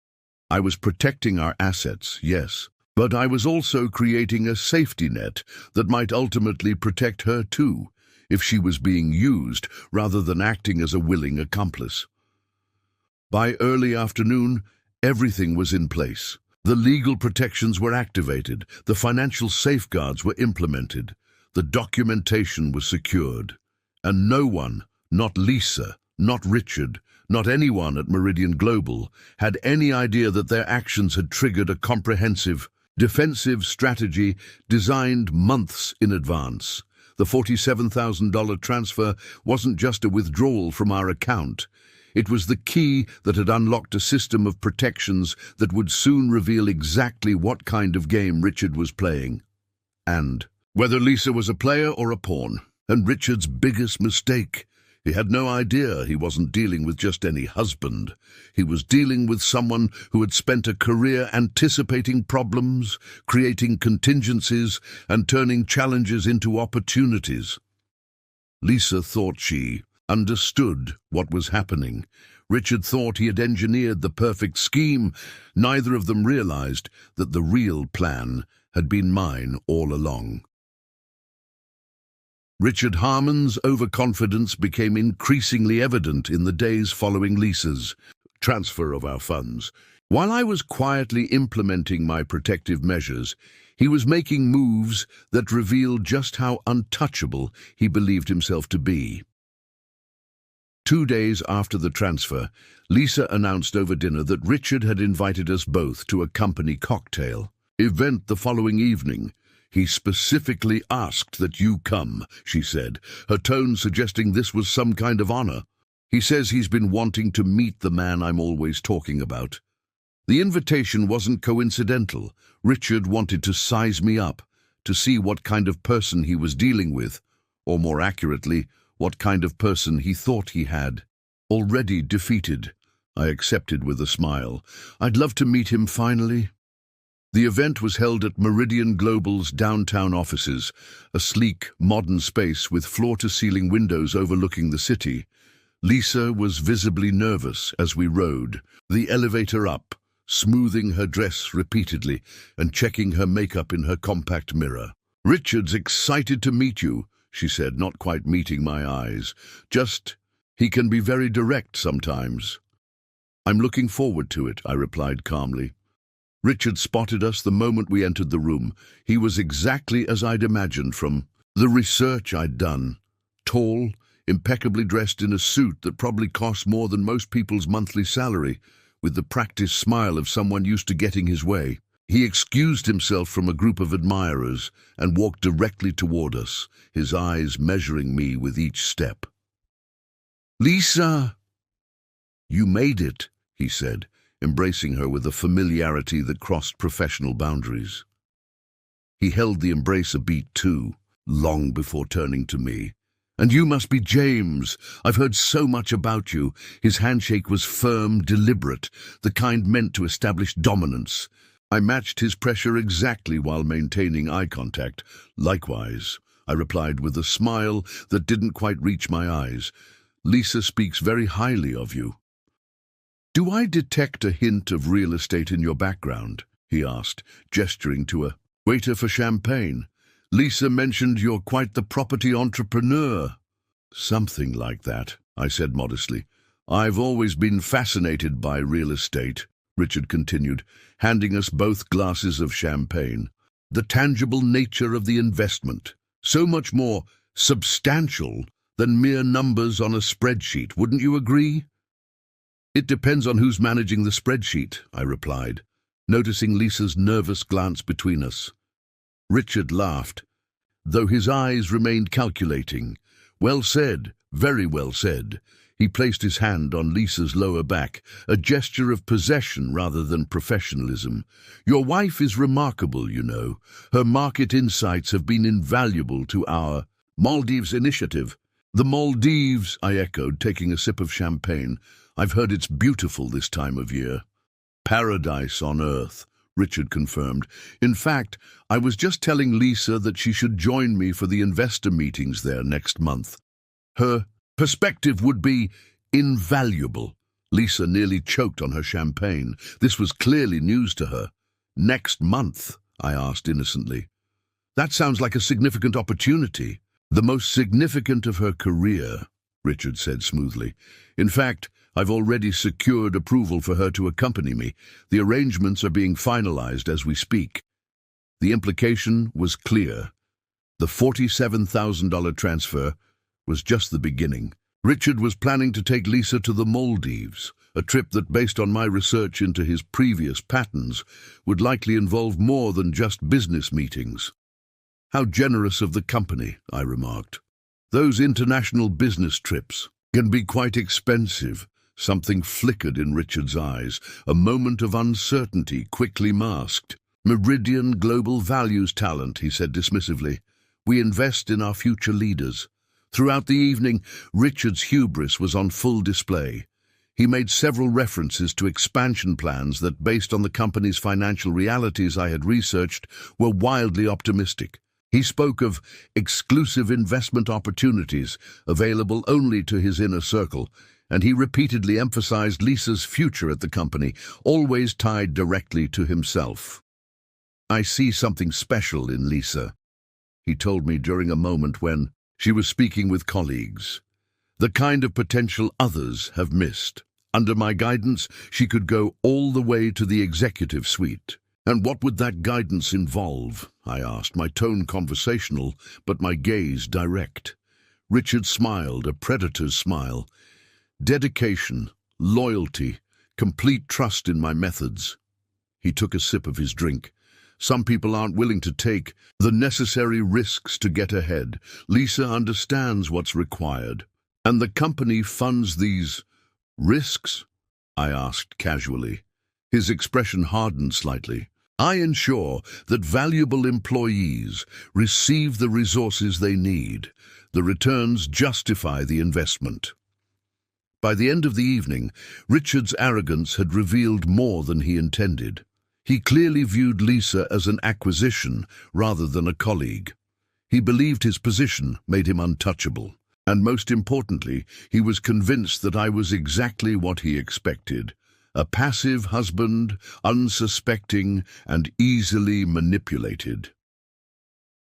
I was protecting our assets, yes, but I was also creating a safety net that might ultimately protect her too, if she was being used rather than acting as a willing accomplice. By early afternoon, everything was in place. The legal protections were activated, the financial safeguards were implemented, the documentation was secured, and no one, not Lisa, not Richard, not anyone at Meridian Global, had any idea that their actions had triggered a comprehensive, defensive strategy designed months in advance. The $47,000 transfer wasn't just a withdrawal from our account. It was the key that had unlocked a system of protections that would soon reveal exactly what kind of game Richard was playing. And whether Lisa was a player or a pawn. And Richard's biggest mistake. He had no idea he wasn't dealing with just any husband. He was dealing with someone who had spent a career anticipating problems, creating contingencies, and turning challenges into opportunities. Lisa thought she understood what was happening. Richard thought he had engineered the perfect scheme. Neither of them realized that the real plan had been mine all along. Richard Harmon's overconfidence became increasingly evident in the days following Lisa's transfer of our funds. While I was quietly implementing my protective measures, he was making moves that revealed just how untouchable he believed himself to be. 2 days after the transfer, Lisa announced over dinner that Richard had invited us both to a company cocktail event the following evening. "He specifically asked that you come," she said, her tone suggesting this was some kind of honor. "He says he's been wanting to meet the man I'm always talking about." The invitation wasn't coincidental. Richard wanted to size me up, to see what kind of person he was dealing with, or more accurately, what kind of person he thought he had. Already defeated, I accepted with a smile. I'd love to meet him finally. The event was held at Meridian Global's downtown offices, a sleek, modern space with floor-to-ceiling windows overlooking the city. Lisa was visibly nervous as we rode, the elevator up, smoothing her dress repeatedly and checking her makeup in her compact mirror. "Richard's excited to meet you," she said, not quite meeting my eyes. He can be very direct sometimes." "I'm looking forward to it," I replied calmly. Richard spotted us the moment we entered the room. He was exactly as I'd imagined from the research I'd done. Tall, impeccably dressed in a suit that probably cost more than most people's monthly salary, with the practiced smile of someone used to getting his way. He excused himself from a group of admirers and walked directly toward us, his eyes measuring me with each step. "Lisa!" "You made it," he said, embracing her with a familiarity that crossed professional boundaries. He held the embrace a beat too, long before turning to me. "And you must be James. I've heard so much about you." His handshake was firm, deliberate, the kind meant to establish dominance. I matched his pressure exactly while maintaining eye contact. "Likewise," I replied with a smile that didn't quite reach my eyes. "Lisa speaks very highly of you." "Do I detect a hint of real estate in your background?" he asked, gesturing to a waiter for champagne. "Lisa mentioned you're quite the property entrepreneur." "Something like that," I said modestly. "I've always been fascinated by real estate," Richard continued, handing us both glasses of champagne. "The tangible nature of the investment, so much more substantial than mere numbers on a spreadsheet, wouldn't you agree?" "It depends on who's managing the spreadsheet," I replied, noticing Lisa's nervous glance between us. Richard laughed, though his eyes remained calculating. "Well said, very well said." He placed his hand on Lisa's lower back, a gesture of possession rather than professionalism. "Your wife is remarkable, you know. Her market insights have been invaluable to our Maldives initiative." "The Maldives," I echoed, taking a sip of champagne. "I've heard it's beautiful this time of year." "Paradise on earth," Richard confirmed. "In fact, I was just telling Lisa that she should join me for the investor meetings there next month. Her perspective would be invaluable." Lisa nearly choked on her champagne. This was clearly news to her. "Next month?" I asked innocently. "That sounds like a significant opportunity." "The most significant of her career," Richard said smoothly. "In fact, I've already secured approval for her to accompany me. The arrangements are being finalized as we speak." The implication was clear. The $47,000 transfer was just the beginning. Richard was planning to take Lisa to the Maldives, a trip that, based on my research into his previous patterns, would likely involve more than just business meetings. "How generous of the company," I remarked. "Those international business trips can be quite expensive." Something flickered in Richard's eyes, a moment of uncertainty quickly masked. "Meridian Global values talent," he said dismissively. "We invest in our future leaders." Throughout the evening, Richard's hubris was on full display. He made several references to expansion plans that, based on the company's financial realities I had researched, were wildly optimistic. He spoke of exclusive investment opportunities available only to his inner circle, and he repeatedly emphasized Lisa's future at the company, always tied directly to himself. "I see something special in Lisa," he told me during a moment when she was speaking with colleagues. "The kind of potential others have missed. Under my guidance, she could go all the way to the executive suite." "And what would that guidance involve?" I asked, my tone conversational, but my gaze direct. Richard smiled, a predator's smile. "Dedication, loyalty, complete trust in my methods." He took a sip of his drink. "Some people aren't willing to take the necessary risks to get ahead. Lisa understands what's required. And the company funds these risks?" I asked casually. His expression hardened slightly. "I ensure that valuable employees receive the resources they need. The returns justify the investment." By the end of the evening, Richard's arrogance had revealed more than he intended. He clearly viewed Lisa as an acquisition rather than a colleague. He believed his position made him untouchable. And most importantly, he was convinced that I was exactly what he expected. A passive husband, unsuspecting and easily manipulated.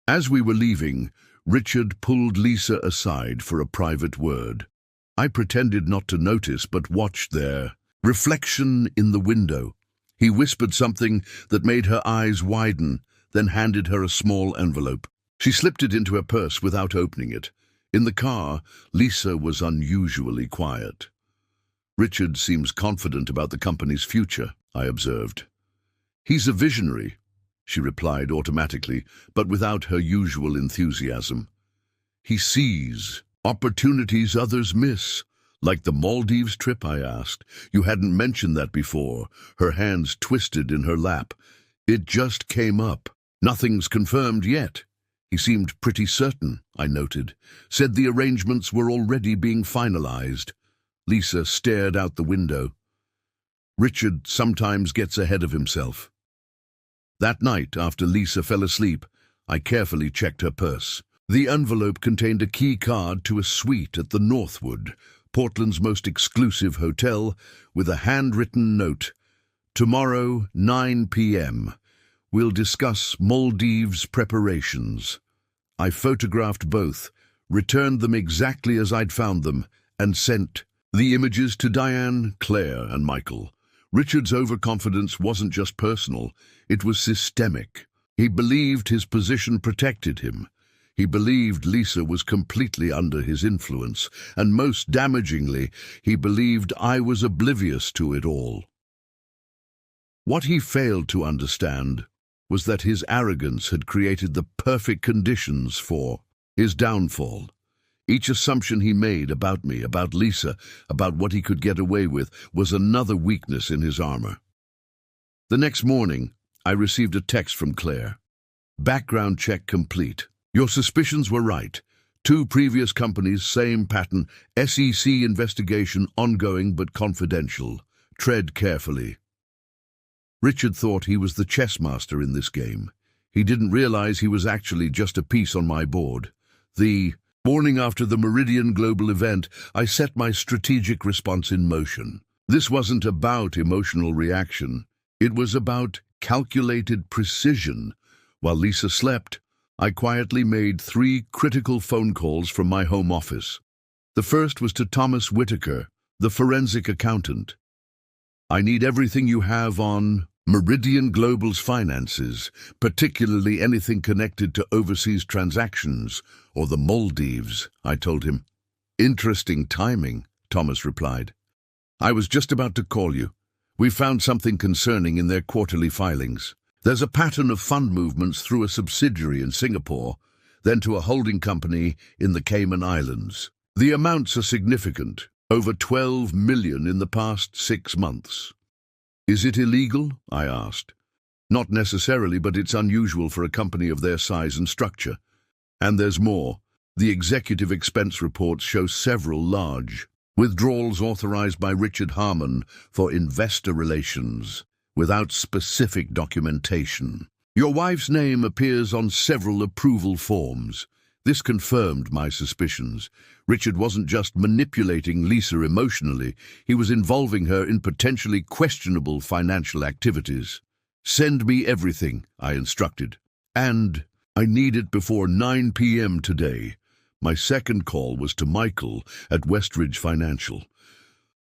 As we were leaving, Richard pulled Lisa aside for a private word. I pretended not to notice, but watched their reflection in the window. He whispered something that made her eyes widen, then handed her a small envelope. She slipped it into her purse without opening it. In the car, Lisa was unusually quiet. "Richard seems confident about the company's future," I observed. "He's a visionary," she replied automatically, but without her usual enthusiasm. "He sees opportunities others miss." "Like the Maldives trip?" I asked. "You hadn't mentioned that before." Her hands twisted in her lap. "It just came up. Nothing's confirmed yet." "He seemed pretty certain," I noted. "Said the arrangements were already being finalized." Lisa stared out the window. "Richard sometimes gets ahead of himself." That night, after Lisa fell asleep, I carefully checked her purse. The envelope contained a key card to a suite at the Northwood, Portland's most exclusive hotel, with a handwritten note. "Tomorrow, 9 p.m. We'll discuss Maldives preparations." I photographed both, returned them exactly as I'd found them, and sent the images to Diane, Claire, and Michael. Richard's overconfidence wasn't just personal, it was systemic. He believed his position protected him. He believed Lisa was completely under his influence, and most damagingly, he believed I was oblivious to it all. What he failed to understand was that his arrogance had created the perfect conditions for his downfall. Each assumption he made about me, about Lisa, about what he could get away with, was another weakness in his armor. The next morning, I received a text from Claire. Background check complete. Your suspicions were right. 2 previous companies, same pattern. SEC investigation ongoing but confidential. Tread carefully. Richard thought he was the chess master in this game. He didn't realize he was actually just a piece on my board. The morning after the Meridian Global event, I set my strategic response in motion. This wasn't about emotional reaction. It was about calculated precision. While Lisa slept, I quietly made 3 critical phone calls from my home office. The first was to Thomas Whitaker, the forensic accountant. I need everything you have on Meridian Global's finances, particularly anything connected to overseas transactions or the Maldives, I told him. Interesting timing, Thomas replied. I was just about to call you. We found something concerning in their quarterly filings. There's a pattern of fund movements through a subsidiary in Singapore, then to a holding company in the Cayman Islands. The amounts are significant, over 12 million in the past 6 months. Is it illegal? I asked. Not necessarily, but it's unusual for a company of their size and structure. And there's more. The executive expense reports show several large withdrawals authorized by Richard Harmon for investor relations, without specific documentation. Your wife's name appears on several approval forms. This confirmed my suspicions. Richard wasn't just manipulating Lisa emotionally, he was involving her in potentially questionable financial activities. Send me everything, I instructed. And I need it before 9 p.m. today. My second call was to Michael at Westridge Financial.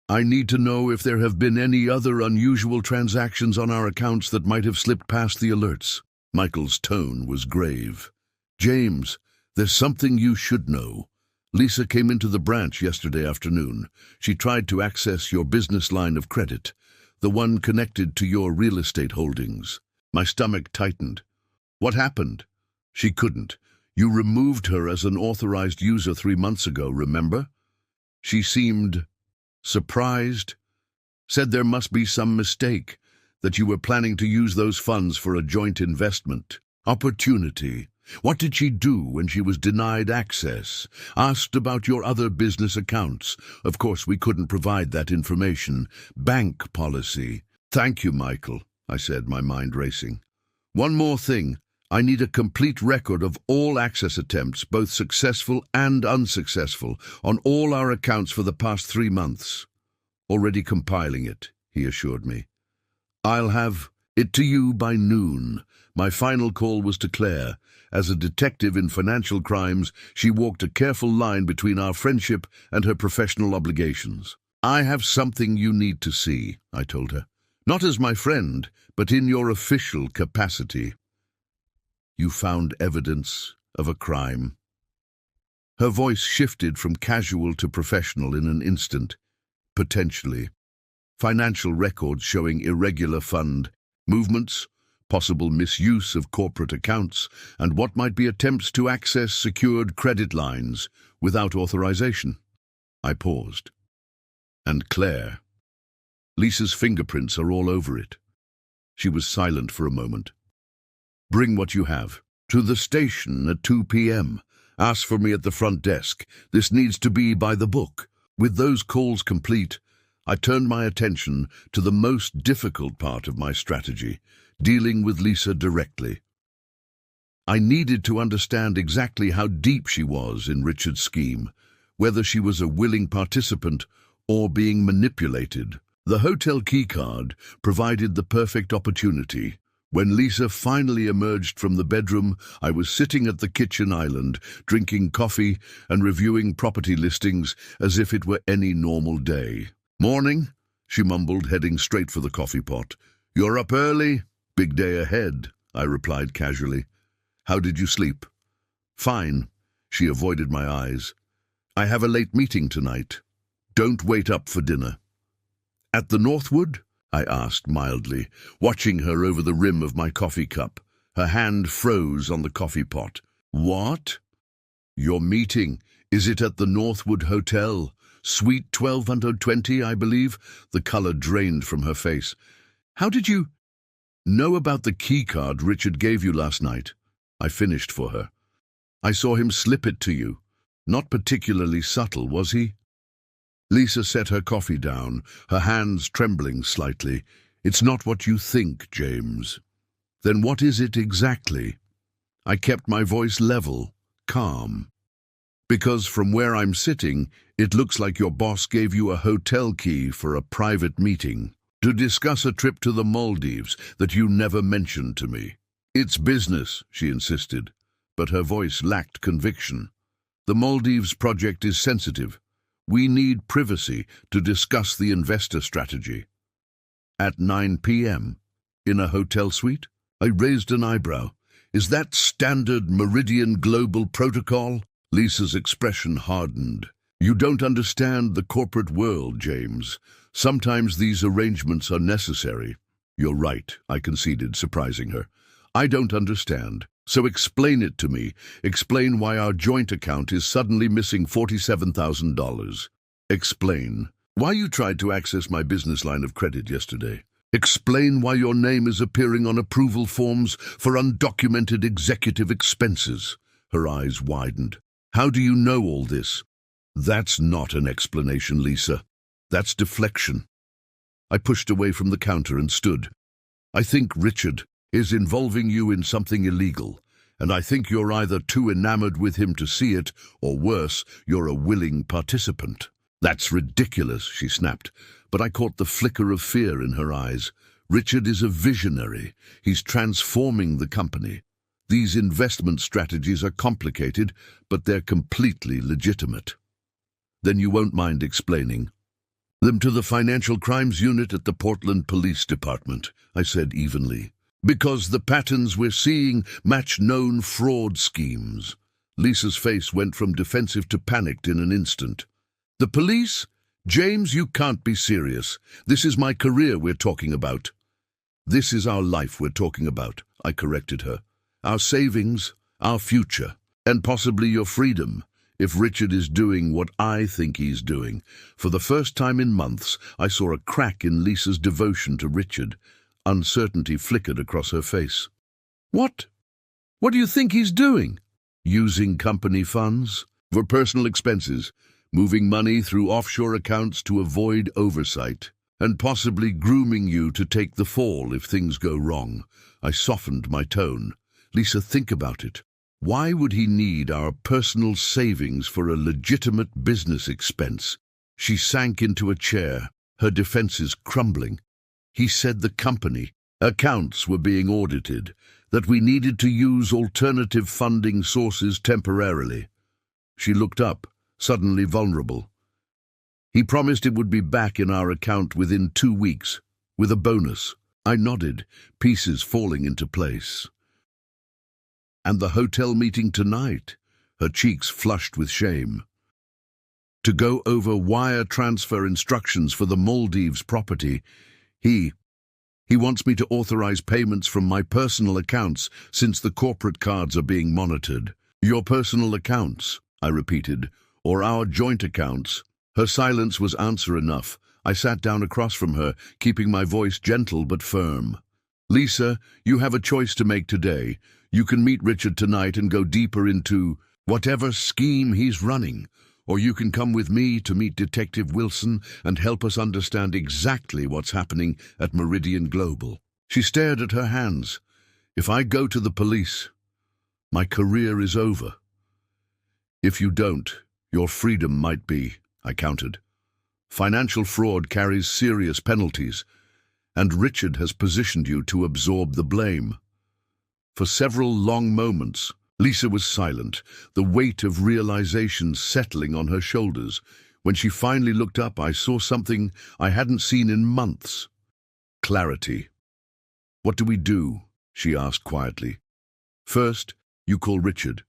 I need to know if there have been any other unusual transactions on our accounts that might have slipped past the alerts. Michael's tone was grave. James, there's something you should know. Lisa came into the branch yesterday afternoon. She tried to access your business line of credit, the one connected to your real estate holdings. My stomach tightened. What happened? She couldn't. You removed her as an authorized user 3 months ago, remember? She seemed surprised, said there must be some mistake, that you were planning to use those funds for a joint investment. Opportunity. What did she do when she was denied access? Asked about your other business accounts. Of course, we couldn't provide that information. Bank policy. Thank you, Michael, I said, my mind racing. One more thing. I need a complete record of all access attempts, both successful and unsuccessful, on all our accounts for the past 3 months. Already compiling it, he assured me. I'll have it to you by noon. My final call was to Claire. As a detective in financial crimes, she walked a careful line between our friendship and her professional obligations. I have something you need to see, I told her. Not as my friend, but in your official capacity. You found evidence of a crime. Her voice shifted from casual to professional in an instant. Potentially. Financial records showing irregular fund movements, possible misuse of corporate accounts, and what might be attempts to access secured credit lines without authorization. I paused. And Claire. Lisa's fingerprints are all over it. She was silent for a moment. Bring what you have. To the station at 2 p.m. Ask for me at the front desk. This needs to be by the book. With those calls complete, I turned my attention to the most difficult part of my strategy, dealing with Lisa directly. I needed to understand exactly how deep she was in Richard's scheme, whether she was a willing participant or being manipulated. The hotel keycard provided the perfect opportunity. When Lisa finally emerged from the bedroom, I was sitting at the kitchen island, drinking coffee and reviewing property listings as if it were any normal day. Morning, she mumbled, heading straight for the coffee pot. You're up early? Big day ahead, I replied casually. How did you sleep? Fine. She avoided my eyes. I have a late meeting tonight. Don't wait up for dinner. At the Northwood? I asked mildly, watching her over the rim of my coffee cup. Her hand froze on the coffee pot. What? Your meeting. Is it at the Northwood Hotel? Suite 1220, I believe. The color drained from her face. How did you know about the key card Richard gave you last night? I finished for her. I saw him slip it to you. Not particularly subtle, was he? Lisa set her coffee down, her hands trembling slightly. It's not what you think, James. Then what is it exactly? I kept my voice level, calm. Because from where I'm sitting, it looks like your boss gave you a hotel key for a private meeting to discuss a trip to the Maldives that you never mentioned to me. It's business, she insisted, but her voice lacked conviction. The Maldives project is sensitive. We need privacy to discuss the investor strategy. At 9 p.m., in a hotel suite? I raised an eyebrow. Is that standard Meridian global protocol? Lisa's expression hardened. You don't understand the corporate world, James. Sometimes these arrangements are necessary. You're right, I conceded, surprising her. I don't understand. So explain it to me. Explain why our joint account is suddenly missing $47,000. Explain why you tried to access my business line of credit yesterday. Explain why your name is appearing on approval forms for undocumented executive expenses. Her eyes widened. How do you know all this? That's not an explanation, Lisa. That's deflection. I pushed away from the counter and stood. I think Richard is involving you in something illegal, and I think you're either too enamored with him to see it, or worse, you're a willing participant. That's ridiculous, she snapped, but I caught the flicker of fear in her eyes. Richard is a visionary. He's transforming the company. These investment strategies are complicated, but they're completely legitimate. Then you won't mind explaining them to the Financial Crimes Unit at the Portland Police Department, I said evenly. Because the patterns we're seeing match known fraud schemes. Lisa's face went from defensive to panicked in an instant. The police? James, you can't be serious. This is my career we're talking about. This is our life we're talking about, I corrected her. Our savings, our future, and possibly your freedom, if Richard is doing what I think he's doing. For the first time in months, I saw a crack in Lisa's devotion to Richard. Uncertainty flickered across her face. What? What do you think he's doing? Using company funds for personal expenses, moving money through offshore accounts to avoid oversight, and possibly grooming you to take the fall if things go wrong. I softened my tone. Lisa, think about it. Why would he need our personal savings for a legitimate business expense? She sank into a chair, her defenses crumbling. He said the company accounts were being audited, that we needed to use alternative funding sources temporarily. She looked up, suddenly vulnerable. He promised it would be back in our account within 2 weeks, with a bonus. I nodded, pieces falling into place. And the hotel meeting tonight, her cheeks flushed with shame. To go over wire transfer instructions for the Maldives property. He wants me to authorize payments from my personal accounts since the corporate cards are being monitored. Your personal accounts, I repeated, or our joint accounts. Her silence was answer enough. I sat down across from her, keeping my voice gentle but firm. Lisa, you have a choice to make today. You can meet Richard tonight and go deeper into whatever scheme he's running. Or you can come with me to meet Detective Wilson and help us understand exactly what's happening at Meridian Global. She stared at her hands. If I go to the police, my career is over. If you don't, your freedom might be, I countered. Financial fraud carries serious penalties, and Richard has positioned you to absorb the blame. For several long moments, Lisa was silent, the weight of realization settling on her shoulders. When she finally looked up, I saw something I hadn't seen in months. Clarity. What do we do? She asked quietly. First, you call Richard.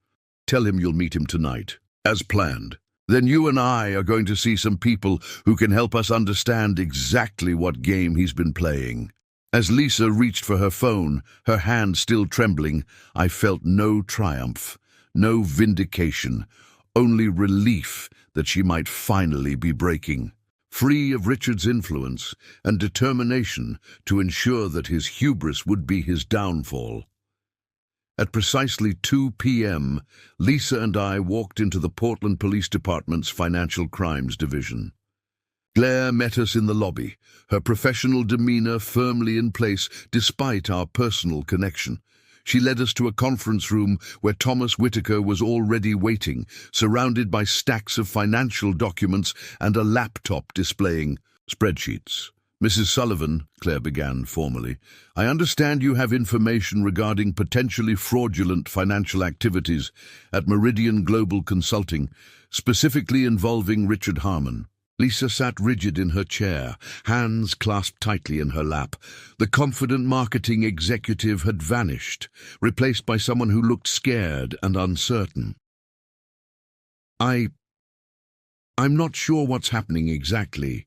Tell him you'll meet him tonight, as planned. Then you and I are going to see some people who can help us understand exactly what game he's been playing. As Lisa reached for her phone, her hand still trembling, I felt no triumph, no vindication, only relief that she might finally be breaking, free of Richard's influence and determination to ensure that his hubris would be his downfall. At precisely 2 p.m., Lisa and I walked into the Portland Police Department's Financial Crimes Division. Claire met us in the lobby, her professional demeanor firmly in place despite our personal connection. She led us to a conference room where Thomas Whitaker was already waiting, surrounded by stacks of financial documents and a laptop displaying spreadsheets. "Mrs. Sullivan," Claire began formally, "I understand you have information regarding potentially fraudulent financial activities at Meridian Global Consulting, specifically involving Richard Harmon." Lisa sat rigid in her chair, hands clasped tightly in her lap. The confident marketing executive had vanished, replaced by someone who looked scared and uncertain. I'm not sure what's happening exactly.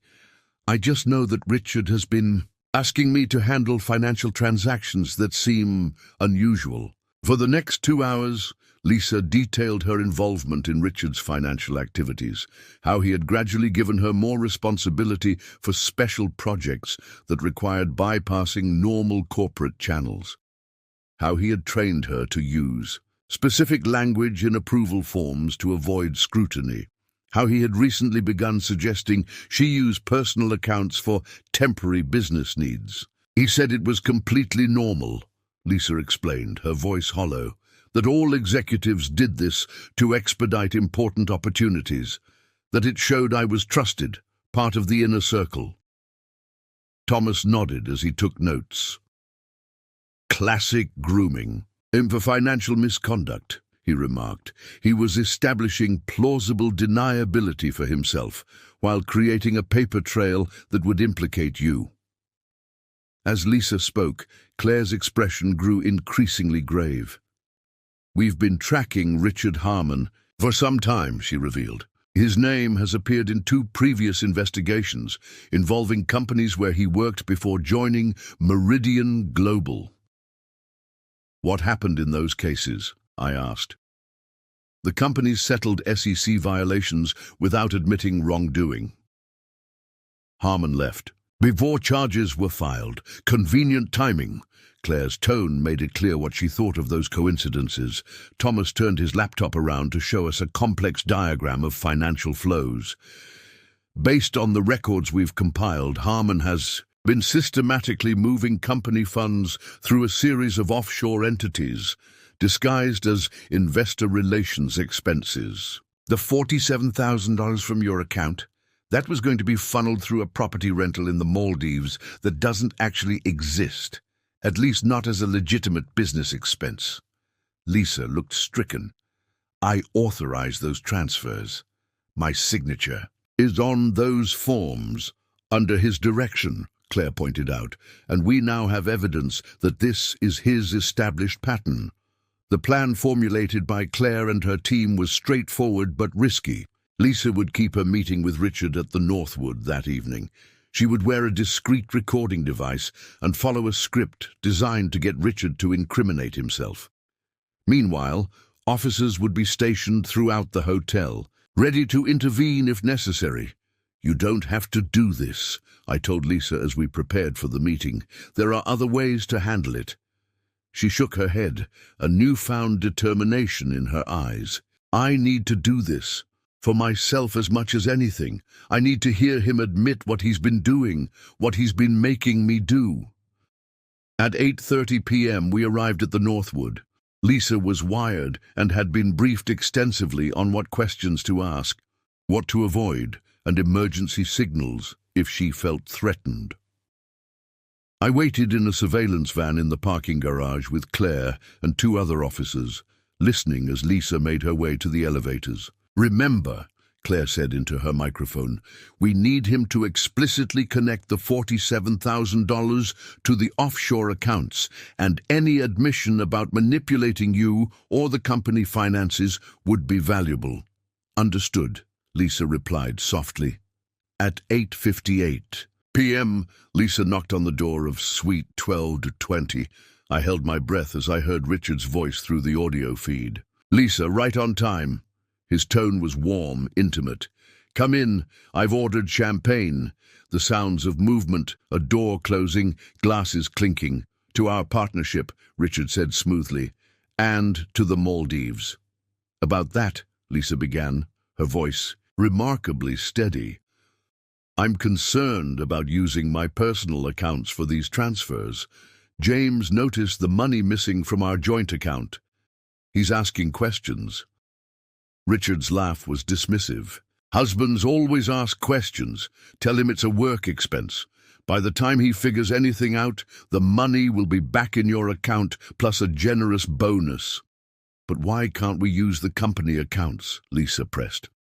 I just know that Richard has been asking me to handle financial transactions that seem unusual. For the next 2 hours, Lisa detailed her involvement in Richard's financial activities, how he had gradually given her more responsibility for special projects that required bypassing normal corporate channels, how he had trained her to use specific language in approval forms to avoid scrutiny, how he had recently begun suggesting she use personal accounts for temporary business needs. He said it was completely normal, Lisa explained, her voice hollow, that all executives did this to expedite important opportunities, that it showed I was trusted, part of the inner circle. Thomas nodded as he took notes. "Classic grooming. For financial misconduct," he remarked. He was establishing plausible deniability for himself, while creating a paper trail that would implicate you. As Lisa spoke, Claire's expression grew increasingly grave. "We've been tracking Richard Harmon for some time," she revealed. "His name has appeared in 2 previous investigations involving companies where he worked before joining Meridian Global." "What happened in those cases?" I asked. "The companies settled SEC violations without admitting wrongdoing." Harmon left before charges were filed. Convenient timing. Claire's tone made it clear what she thought of those coincidences. Thomas turned his laptop around to show us a complex diagram of financial flows. "Based on the records we've compiled, Harmon has been systematically moving company funds through a series of offshore entities, disguised as investor relations expenses. The $47,000 from your account, that was going to be funneled through a property rental in the Maldives that doesn't actually exist. At least not as a legitimate business expense." Lisa looked stricken. "I authorized those transfers. My signature is on those forms, under his direction," Claire pointed out, "and we now have evidence that this is his established pattern." The plan formulated by Claire and her team was straightforward but risky. Lisa would keep her meeting with Richard at the Northwood that evening. She would wear a discreet recording device and follow a script designed to get Richard to incriminate himself. Meanwhile, officers would be stationed throughout the hotel, ready to intervene if necessary. "You don't have to do this," I told Lisa as we prepared for the meeting. "There are other ways to handle it." She shook her head, a newfound determination in her eyes. "I need to do this. For myself as much as anything. I need to hear him admit what he's been doing, what he's been making me do." At 8:30 p.m. we arrived at the Northwood. Lisa was wired and had been briefed extensively on what questions to ask, what to avoid, and emergency signals if she felt threatened. I waited in a surveillance van in the parking garage with Claire and 2 other officers, listening as Lisa made her way to the elevators. "Remember," Claire said into her microphone, "we need him to explicitly connect the $47,000 to the offshore accounts, and any admission about manipulating you or the company finances would be valuable." "Understood," Lisa replied softly. At 8:58 p.m., Lisa knocked on the door of Suite 12-20. I held my breath as I heard Richard's voice through the audio feed. "Lisa, right on time." His tone was warm, intimate. "Come in, I've ordered champagne." The sounds of movement, a door closing, glasses clinking. "To our partnership," Richard said smoothly, "and to the Maldives." "About that," Lisa began, her voice remarkably steady. "I'm concerned about using my personal accounts for these transfers. James noticed the money missing from our joint account. He's asking questions." Richard's laugh was dismissive. "Husbands always ask questions. Tell him it's a work expense. By the time he figures anything out, the money will be back in your account, plus a generous bonus." "But why can't we use the company accounts?" Lisa pressed.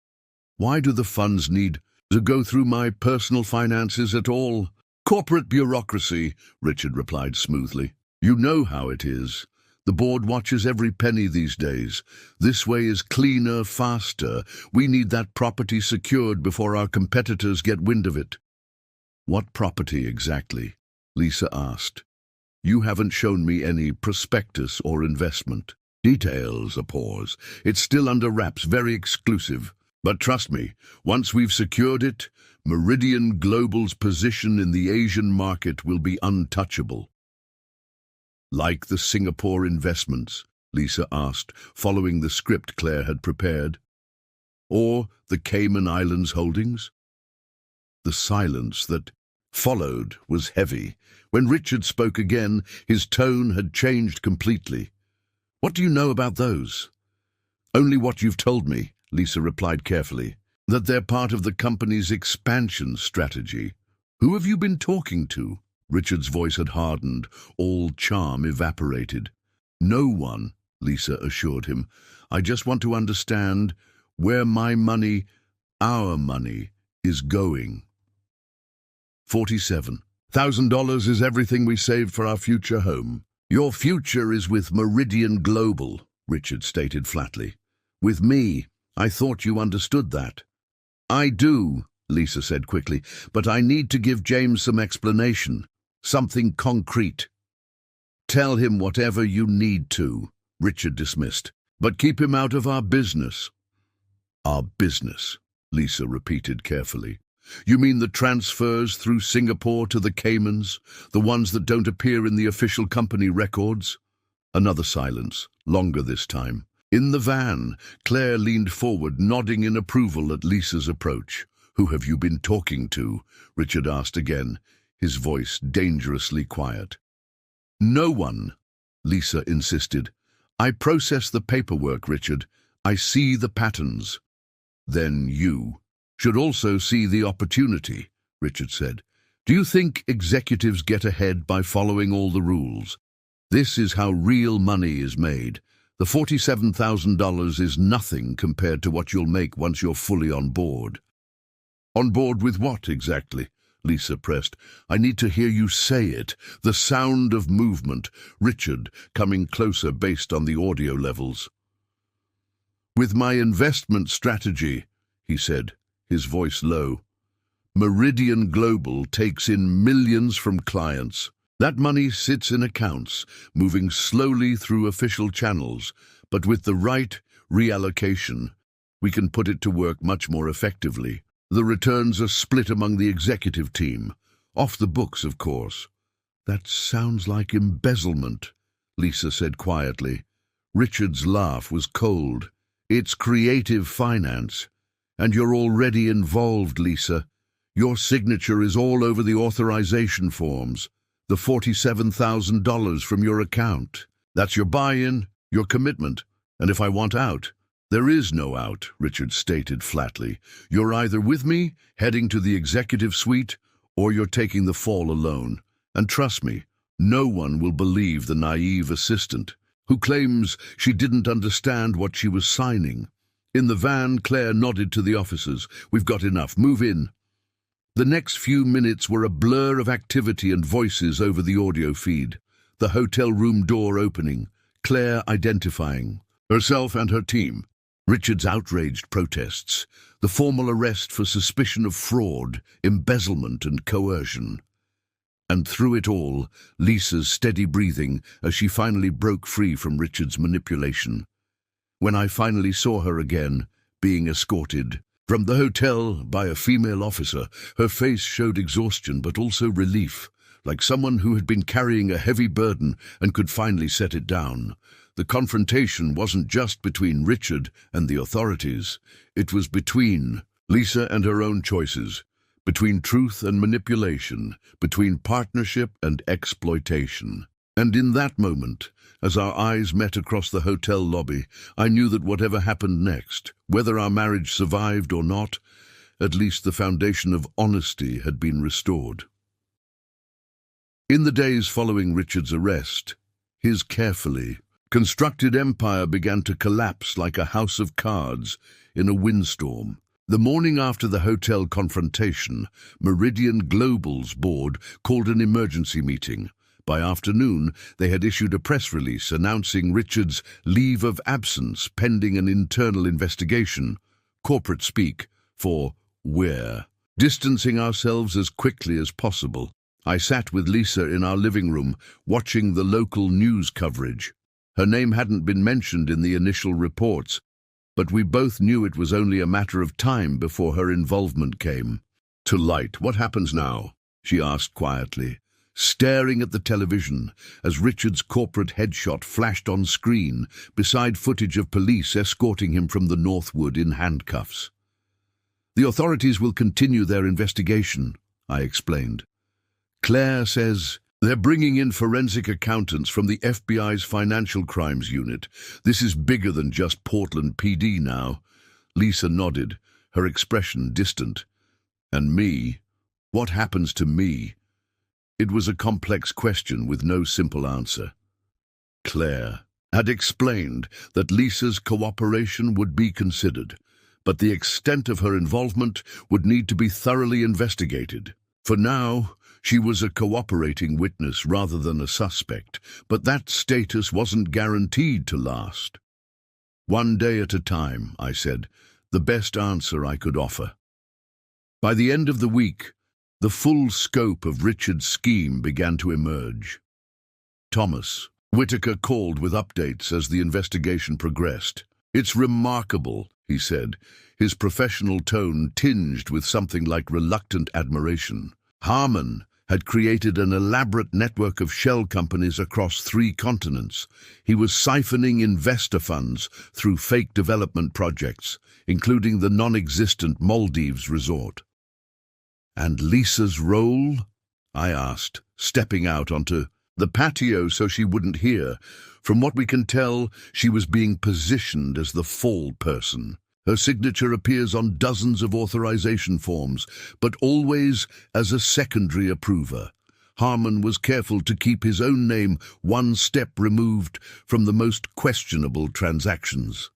"Why do the funds need to go through my personal finances at all?" "Corporate bureaucracy," Richard replied smoothly. "You know how it is. The board watches every penny these days. This way is cleaner, faster. We need that property secured before our competitors get wind of it." "What property exactly?" Lisa asked. "You haven't shown me any prospectus or investment." "Details," a pause. "It's still under wraps, very exclusive. But trust me, once we've secured it, Meridian Global's position in the Asian market will be untouchable." "Like the Singapore investments?" Lisa asked, following the script Claire had prepared. "Or the Cayman Islands holdings?" The silence that followed was heavy. When Richard spoke again, his tone had changed completely. "What do you know about those?" "Only what you've told me," Lisa replied carefully. "That they're part of the company's expansion strategy." "Who have you been talking to?" Richard's voice had hardened, all charm evaporated. "No one," Lisa assured him. "I just want to understand where my money, our money, is going." $47,000 is everything we saved for our future home. "Your future is with Meridian Global," Richard stated flatly. "With me. I thought you understood that." "I do," Lisa said quickly, "but I need to give James some explanation. Something concrete." "Tell him whatever you need to," Richard dismissed, "but keep him out of our business." "Our business," Lisa repeated carefully. "You mean the transfers through Singapore to the Caymans, the ones that don't appear in the official company records?" Another silence, longer this time. In the van, Claire leaned forward, nodding in approval at Lisa's approach. "Who have you been talking to?" Richard asked again, his voice dangerously quiet. "No one," Lisa insisted. "I process the paperwork, Richard. I see the patterns." "Then you should also see the opportunity," Richard said. "Do you think executives get ahead by following all the rules? This is how real money is made. The $47,000 is nothing compared to what you'll make once you're fully on board." "On board with what exactly?" Lisa pressed. "I need to hear you say it. The sound of movement." Richard, coming closer based on the audio levels. "With my investment strategy," he said, his voice low. "Meridian Global takes in millions from clients. That money sits in accounts, moving slowly through official channels, but with the right reallocation, we can put it to work much more effectively. The returns are split among the executive team, off the books, of course." "That sounds like embezzlement," Lisa said quietly. Richard's laugh was cold. "It's creative finance. And you're already involved, Lisa. Your signature is all over the authorization forms. The $47,000 from your account. That's your buy-in, your commitment. And if I want out, there is no out," Richard stated flatly. "You're either with me, heading to the executive suite, or you're taking the fall alone. And trust me, no one will believe the naive assistant who claims she didn't understand what she was signing." In the van, Claire nodded to the officers. "We've got enough. Move in." The next few minutes were a blur of activity and voices over the audio feed. The hotel room door opening, Claire identifying herself and her team. Richard's outraged protests, the formal arrest for suspicion of fraud, embezzlement and coercion. And through it all, Lisa's steady breathing as she finally broke free from Richard's manipulation. "When I finally saw her again," being escorted from the hotel by a female officer. Her face showed exhaustion but also relief, like someone who had been carrying a heavy burden and could finally set it down. The confrontation wasn't just between Richard and the authorities. It was between Lisa and her own choices, between truth and manipulation, between partnership and exploitation. And in that moment, as our eyes met across the hotel lobby, I knew that whatever happened next, whether our marriage survived or not, at least the foundation of honesty had been restored. In the days following Richard's arrest, his carefully constructed empire began to collapse like a house of cards in a windstorm. The morning after the hotel confrontation, Meridian Global's board called an emergency meeting. By afternoon, they had issued a press release announcing Richard's leave of absence pending an internal investigation, corporate speak for we're distancing ourselves as quickly as possible. I sat with Lisa in our living room, watching the local news coverage. Her name hadn't been mentioned in the initial reports, but we both knew it was only a matter of time before her involvement came to light. "What happens now?" she asked quietly, staring at the television as Richard's corporate headshot flashed on screen beside footage of police escorting him from the Northwood in handcuffs. "The authorities will continue their investigation," I explained. "Claire says they're bringing in forensic accountants from the FBI's Financial Crimes Unit. This is bigger than just Portland PD now." Lisa nodded, her expression distant. "And me? What happens to me?" It was a complex question with no simple answer. Claire had explained that Lisa's cooperation would be considered, but the extent of her involvement would need to be thoroughly investigated. For now, she was a cooperating witness rather than a suspect, but that status wasn't guaranteed to last. "One day at a time," I said, the best answer I could offer. By the end of the week, the full scope of Richard's scheme began to emerge. Thomas Whitaker called with updates as the investigation progressed. "It's remarkable," he said, his professional tone tinged with something like reluctant admiration. "Harmon had created an elaborate network of shell companies across 3 continents. He was siphoning investor funds through fake development projects, including the non-existent Maldives resort." "And Lisa's role?" I asked, stepping out onto the patio so she wouldn't hear. From what we can tell, she was being positioned as the fall person. Her signature appears on dozens of authorization forms, but always as a secondary approver. Harmon was careful to keep his own name one step removed from the most questionable transactions.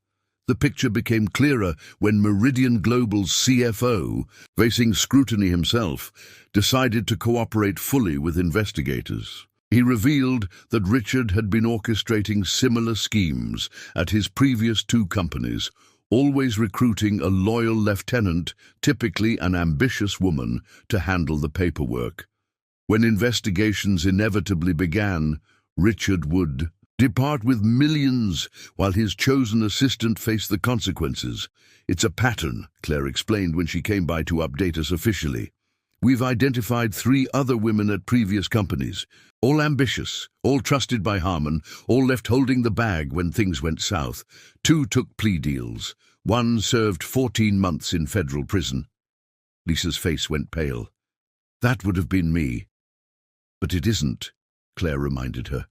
The picture became clearer when Meridian Global's CFO, facing scrutiny himself, decided to cooperate fully with investigators. He revealed that Richard had been orchestrating similar schemes at his previous 2 companies, always recruiting a loyal lieutenant, typically an ambitious woman, to handle the paperwork. When investigations inevitably began, Richard would depart with millions while his chosen assistant faced the consequences. "It's a pattern," Claire explained when she came by to update us officially. "We've identified 3 other women at previous companies, all ambitious, all trusted by Harmon, all left holding the bag when things went south. 2 took plea deals. 1 served 14 months in federal prison." Lisa's face went pale. "That would have been me." "But it isn't," Claire reminded her.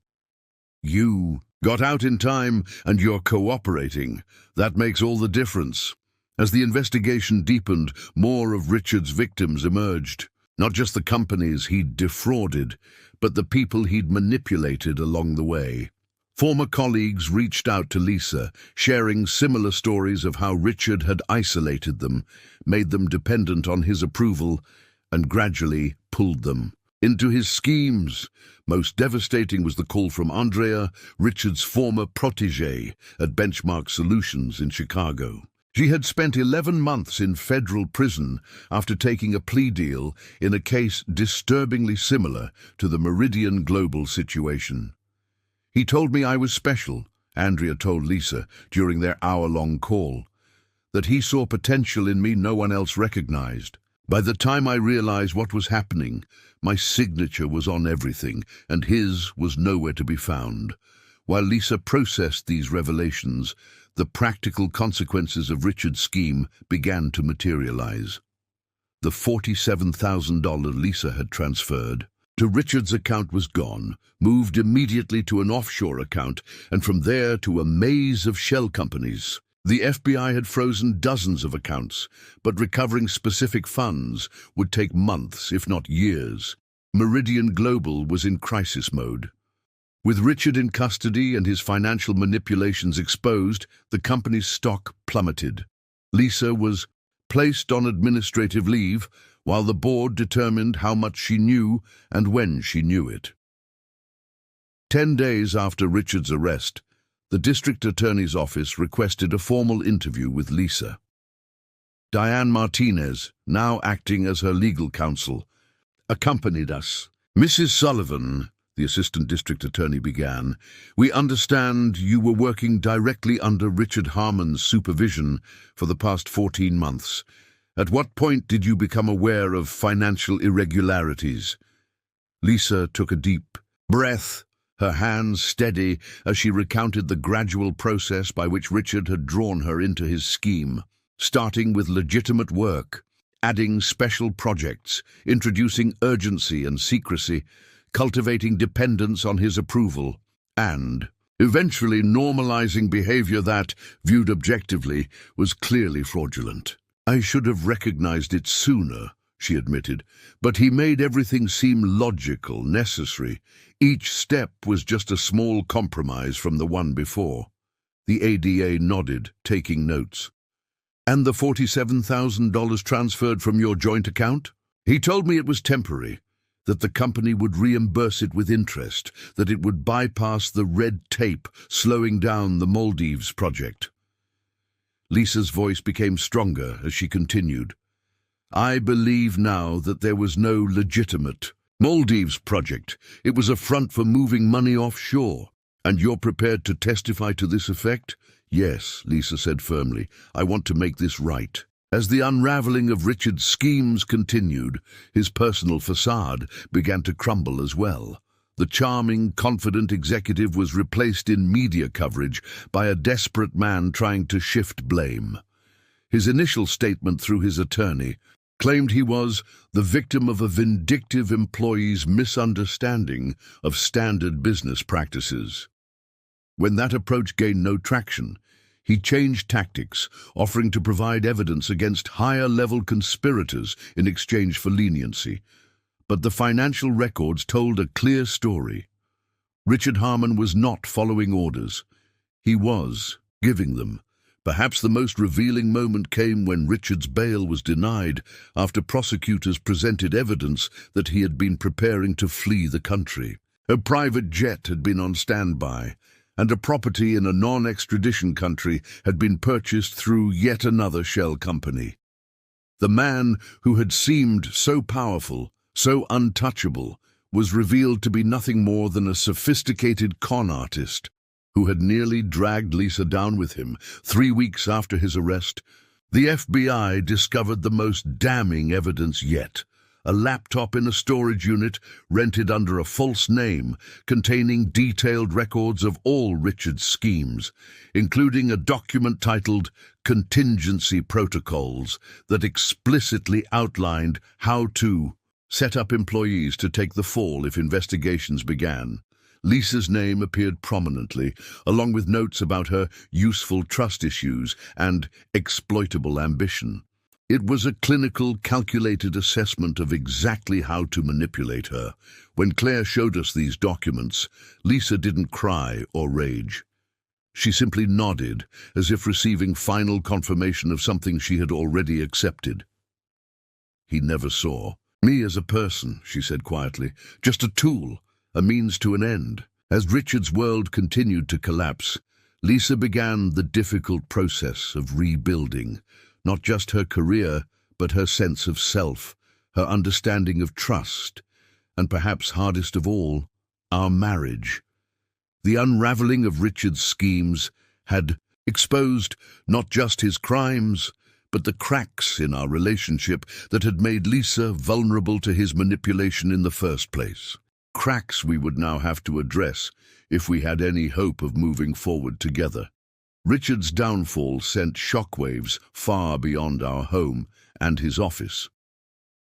"You got out in time and you're cooperating. That makes all the difference." As the investigation deepened, more of Richard's victims emerged. Not just the companies he'd defrauded, but the people he'd manipulated along the way. Former colleagues reached out to Lisa, sharing similar stories of how Richard had isolated them, made them dependent on his approval, and gradually pulled them into his schemes. Most devastating was the call from Andrea, Richard's former protégé at Benchmark Solutions in Chicago. She had spent 11 months in federal prison after taking a plea deal in a case disturbingly similar to the Meridian Global situation. "He told me I was special," Andrea told Lisa during their hour-long call. that he saw potential in me no one else recognized. By the time I realized what was happening, my signature was on everything, and his was nowhere to be found. While Lisa processed these revelations, the practical consequences of Richard's scheme began to materialize. The $47,000 Lisa had transferred to Richard's account was gone, moved immediately to an offshore account, and from there to a maze of shell companies. The FBI had frozen dozens of accounts, but recovering specific funds would take months, if not years. Meridian Global was in crisis mode. With Richard in custody and his financial manipulations exposed, the company's stock plummeted. Lisa was placed on administrative leave while the board determined how much she knew and when she knew it. 10 days after Richard's arrest, the district attorney's office requested a formal interview with Lisa. Diane Martinez, now acting as her legal counsel, accompanied us. "Mrs. Sullivan," the assistant district attorney began, "we understand you were working directly under Richard Harmon's supervision for the past 14 months. At what point did you become aware of financial irregularities?" Lisa took a deep breath, her hands steady as she recounted the gradual process by which Richard had drawn her into his scheme, starting with legitimate work, adding special projects, introducing urgency and secrecy, cultivating dependence on his approval, and eventually normalizing behavior that, viewed objectively, was clearly fraudulent. "I should have recognized it sooner," she admitted, "but he made everything seem logical, necessary. Each step was just a small compromise from the one before." The ADA nodded, taking notes. "And the $47,000 transferred from your joint account?" "He told me it was temporary, that the company would reimburse it with interest, that it would bypass the red tape slowing down the Maldives project." Lisa's voice became stronger as she continued. "I believe now that there was no legitimate Maldives project. It was a front for moving money offshore. And you're prepared to testify to this effect?" "Yes," Lisa said firmly. "I want to make this right." As the unraveling of Richard's schemes continued, his personal facade began to crumble as well. The charming, confident executive was replaced in media coverage by a desperate man trying to shift blame. His initial statement through his attorney claimed he was the victim of a vindictive employee's misunderstanding of standard business practices. When that approach gained no traction, he changed tactics, offering to provide evidence against higher-level conspirators in exchange for leniency. But the financial records told a clear story. Richard Harmon was not following orders. He was giving them. Perhaps the most revealing moment came when Richard's bail was denied after prosecutors presented evidence that he had been preparing to flee the country. A private jet had been on standby, and a property in a non-extradition country had been purchased through yet another shell company. The man who had seemed so powerful, so untouchable, was revealed to be nothing more than a sophisticated con artist who had nearly dragged Lisa down with him. 3 weeks after his arrest, the FBI discovered the most damning evidence yet: a laptop in a storage unit rented under a false name containing detailed records of all Richard's schemes, including a document titled Contingency Protocols that explicitly outlined how to set up employees to take the fall if investigations began. Lisa's name appeared prominently, along with notes about her useful trust issues and exploitable ambition. It was a clinical, calculated assessment of exactly how to manipulate her. When Claire showed us these documents, Lisa didn't cry or rage. She simply nodded, as if receiving final confirmation of something she had already accepted. "He never saw me as a person," she said quietly, "just a tool, a means to an end." As Richard's world continued to collapse, Lisa began the difficult process of rebuilding, not just her career, but her sense of self, her understanding of trust, and perhaps hardest of all, our marriage. The unraveling of Richard's schemes had exposed not just his crimes, but the cracks in our relationship that had made Lisa vulnerable to his manipulation in the first place. Cracks we would now have to address if we had any hope of moving forward together. Richard's downfall sent shockwaves far beyond our home and his office.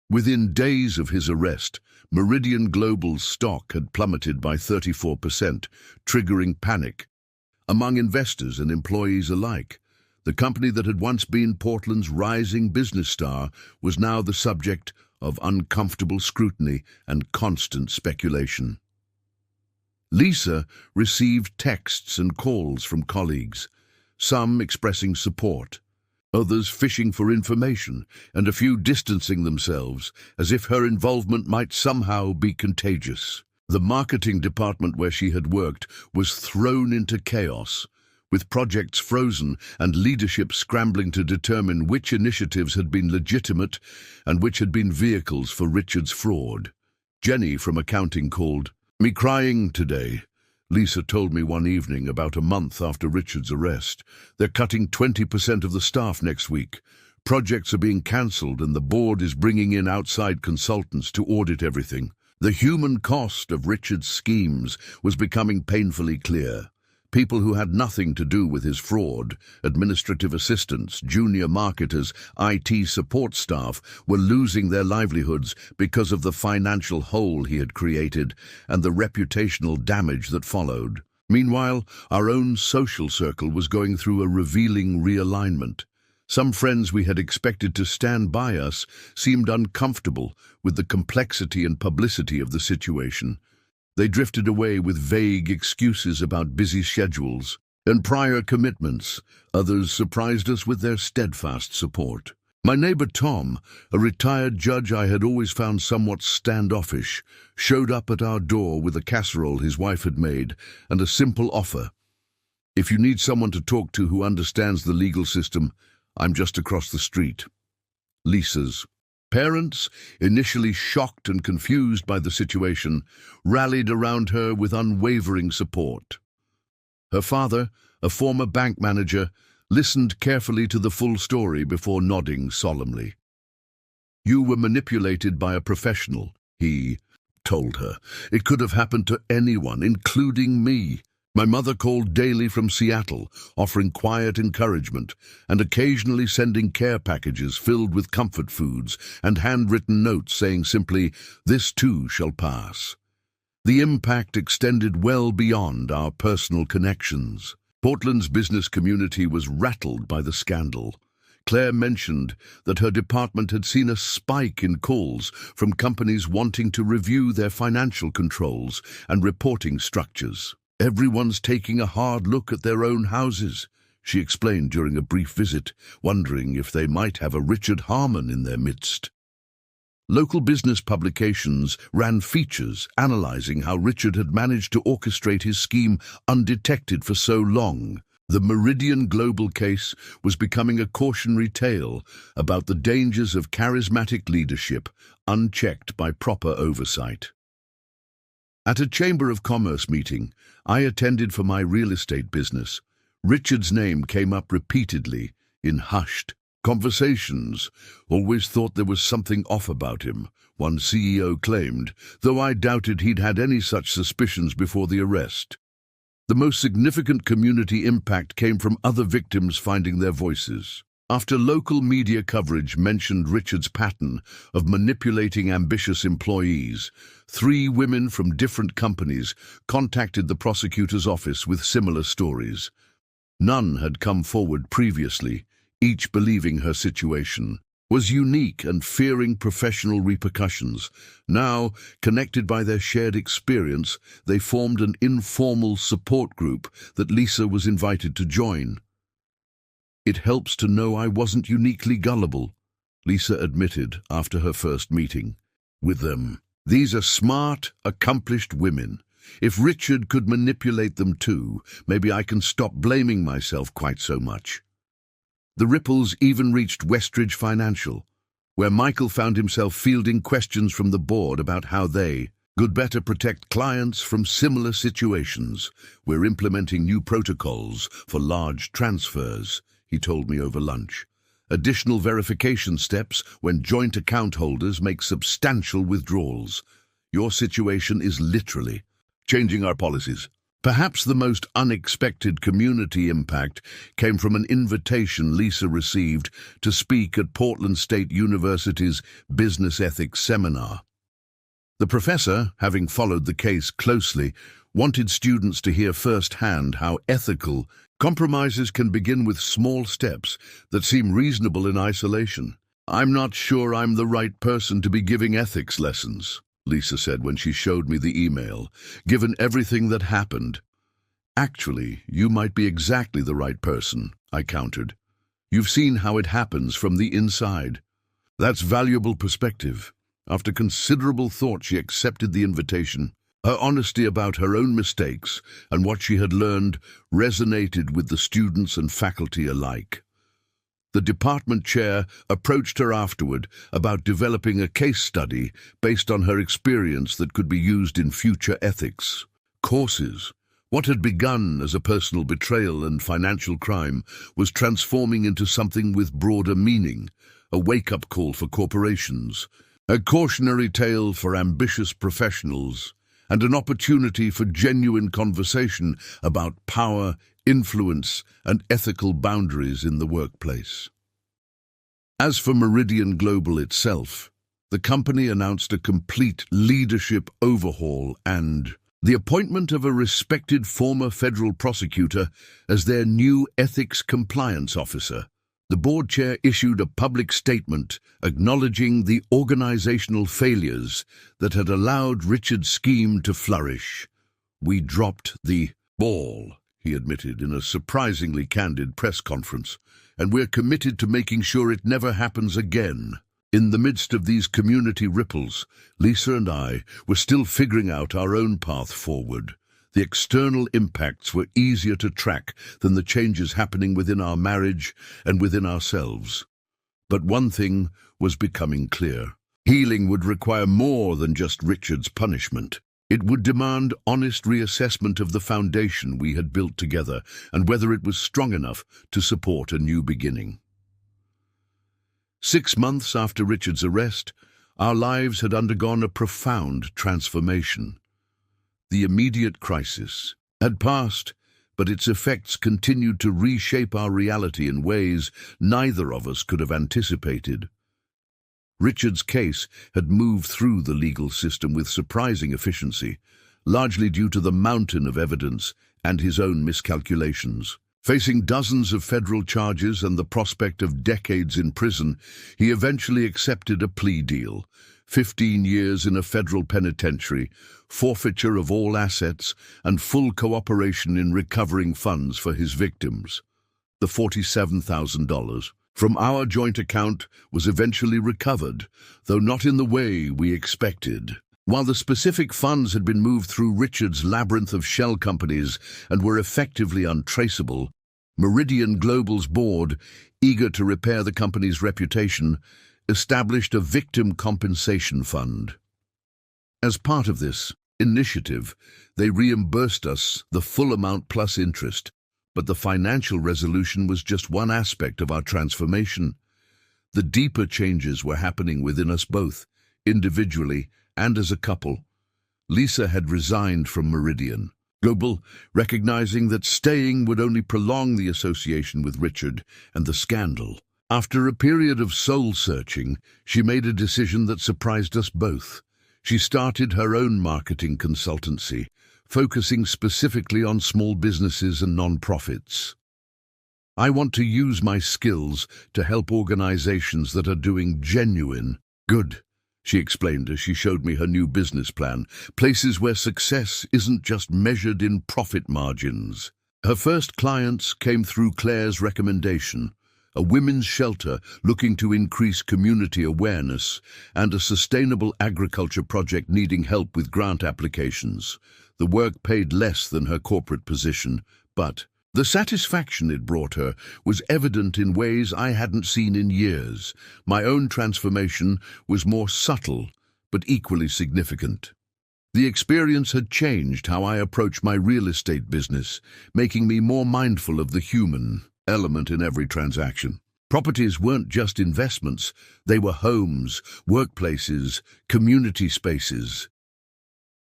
Within days of his arrest, Meridian Global's stock had plummeted by 34%, triggering panic among investors and employees alike. The company that had once been Portland's rising business star was now the subject of uncomfortable scrutiny and constant speculation. Lisa received texts and calls from colleagues, some expressing support, others fishing for information, and a few distancing themselves as if her involvement might somehow be contagious. The marketing department where she had worked was thrown into chaos, with projects frozen and leadership scrambling to determine which initiatives had been legitimate and which had been vehicles for Richard's fraud. Jenny from accounting called me crying today. Lisa told me one evening about a month after Richard's arrest. They're cutting 20% of the staff next week. Projects are being cancelled and the board is bringing in outside consultants to audit everything. The human cost of Richard's schemes was becoming painfully clear. People who had nothing to do with his fraud, administrative assistants, junior marketers, IT support staff, were losing their livelihoods because of the financial hole he had created and the reputational damage that followed. Meanwhile, our own social circle was going through a revealing realignment. Some friends we had expected to stand by us seemed uncomfortable with the complexity and publicity of the situation. They drifted away with vague excuses about busy schedules and prior commitments. Others surprised us with their steadfast support. My neighbor Tom, a retired judge I had always found somewhat standoffish, showed up at our door with a casserole his wife had made and a simple offer. If you need someone to talk to who understands the legal system, I'm just across the street. Lisa's parents, initially shocked and confused by the situation, rallied around her with unwavering support. Her father, a former bank manager, listened carefully to the full story before nodding solemnly. You were manipulated by a professional, he told her. It could have happened to anyone, including me. My mother called daily from Seattle, offering quiet encouragement and occasionally sending care packages filled with comfort foods and handwritten notes saying simply, "This too shall pass." The impact extended well beyond our personal connections. Portland's business community was rattled by the scandal. Claire mentioned that her department had seen a spike in calls from companies wanting to review their financial controls and reporting structures. Everyone's taking a hard look at their own houses, she explained during a brief visit, wondering if they might have a Richard Harmon in their midst. Local business publications ran features analyzing how Richard had managed to orchestrate his scheme undetected for so long. The Meridian Global case was becoming a cautionary tale about the dangers of charismatic leadership unchecked by proper oversight. At a Chamber of Commerce meeting I attended for my real estate business, Richard's name came up repeatedly in hushed conversations. Always thought there was something off about him, one CEO claimed, though I doubted he'd had any such suspicions before the arrest. The most significant community impact came from other victims finding their voices. After local media coverage mentioned Richard's pattern of manipulating ambitious employees, 3 women from different companies contacted the prosecutor's office with similar stories. None had come forward previously, each believing her situation was unique and fearing professional repercussions. Now, connected by their shared experience, they formed an informal support group that Lisa was invited to join. It helps to know I wasn't uniquely gullible, Lisa admitted after her first meeting with them. These are smart, accomplished women. If Richard could manipulate them too, maybe I can stop blaming myself quite so much. The ripples even reached Westridge Financial, where Michael found himself fielding questions from the board about how they Good better protect clients from similar situations. We're implementing new protocols for large transfers, he told me over lunch. Additional verification steps when joint account holders make substantial withdrawals. Your situation is literally changing our policies. Perhaps the most unexpected community impact came from an invitation Lisa received to speak at Portland State University's Business Ethics Seminar. The professor, having followed the case closely, wanted students to hear firsthand how ethical compromises can begin with small steps that seem reasonable in isolation. "I'm not sure I'm the right person to be giving ethics lessons," Lisa said when she showed me the email, "given everything that happened." "Actually, you might be exactly the right person," I countered. "You've seen how it happens from the inside." "That's valuable perspective." After considerable thought, she accepted the invitation. Her honesty about her own mistakes and what she had learned resonated with the students and faculty alike. The department chair approached her afterward about developing a case study based on her experience that could be used in future ethics courses. What had begun as a personal betrayal and financial crime was transforming into something with broader meaning, a wake-up call for corporations, a cautionary tale for ambitious professionals, and an opportunity for genuine conversation about power, influence, and ethical boundaries in the workplace. As for Meridian Global itself, the company announced a complete leadership overhaul and the appointment of a respected former federal prosecutor as their new ethics compliance officer. The board chair issued a public statement acknowledging the organizational failures that had allowed Richard's scheme to flourish. "We dropped the ball," he admitted in a surprisingly candid press conference, "and we're committed to making sure it never happens again." In the midst of these community ripples, Lisa and I were still figuring out our own path forward. The external impacts were easier to track than the changes happening within our marriage and within ourselves. But one thing was becoming clear. Healing would require more than just Richard's punishment. It would demand honest reassessment of the foundation we had built together and whether it was strong enough to support a new beginning. 6 months after Richard's arrest, our lives had undergone a profound transformation. The immediate crisis had passed, but its effects continued to reshape our reality in ways neither of us could have anticipated. Richard's case had moved through the legal system with surprising efficiency, largely due to the mountain of evidence and his own miscalculations. Facing dozens of federal charges and the prospect of decades in prison, he eventually accepted a plea deal: 15 years in a federal penitentiary, forfeiture of all assets, and full cooperation in recovering funds for his victims. The $47,000 from our joint account was eventually recovered, though not in the way we expected. While the specific funds had been moved through Richard's labyrinth of shell companies and were effectively untraceable, Meridian Global's board, eager to repair the company's reputation, established a victim compensation fund. As part of this initiative, they reimbursed us the full amount plus interest, but the financial resolution was just one aspect of our transformation. The deeper changes were happening within us both, individually and as a couple. Lisa had resigned from Meridian Global, recognizing that staying would only prolong the association with Richard and the scandal. After a period of soul-searching, she made a decision that surprised us both. She started her own marketing consultancy, focusing specifically on small businesses and non-profits. "I want to use my skills to help organizations that are doing genuine good," she explained as she showed me her new business plan, places where success isn't just measured in profit margins. Her first clients came through Claire's recommendation: a women's shelter looking to increase community awareness, and a sustainable agriculture project needing help with grant applications. The work paid less than her corporate position, but the satisfaction it brought her was evident in ways I hadn't seen in years. My own transformation was more subtle, but equally significant. The experience had changed how I approach my real estate business, making me more mindful of the human element in every transaction. Properties weren't just investments, they were homes, workplaces, community spaces.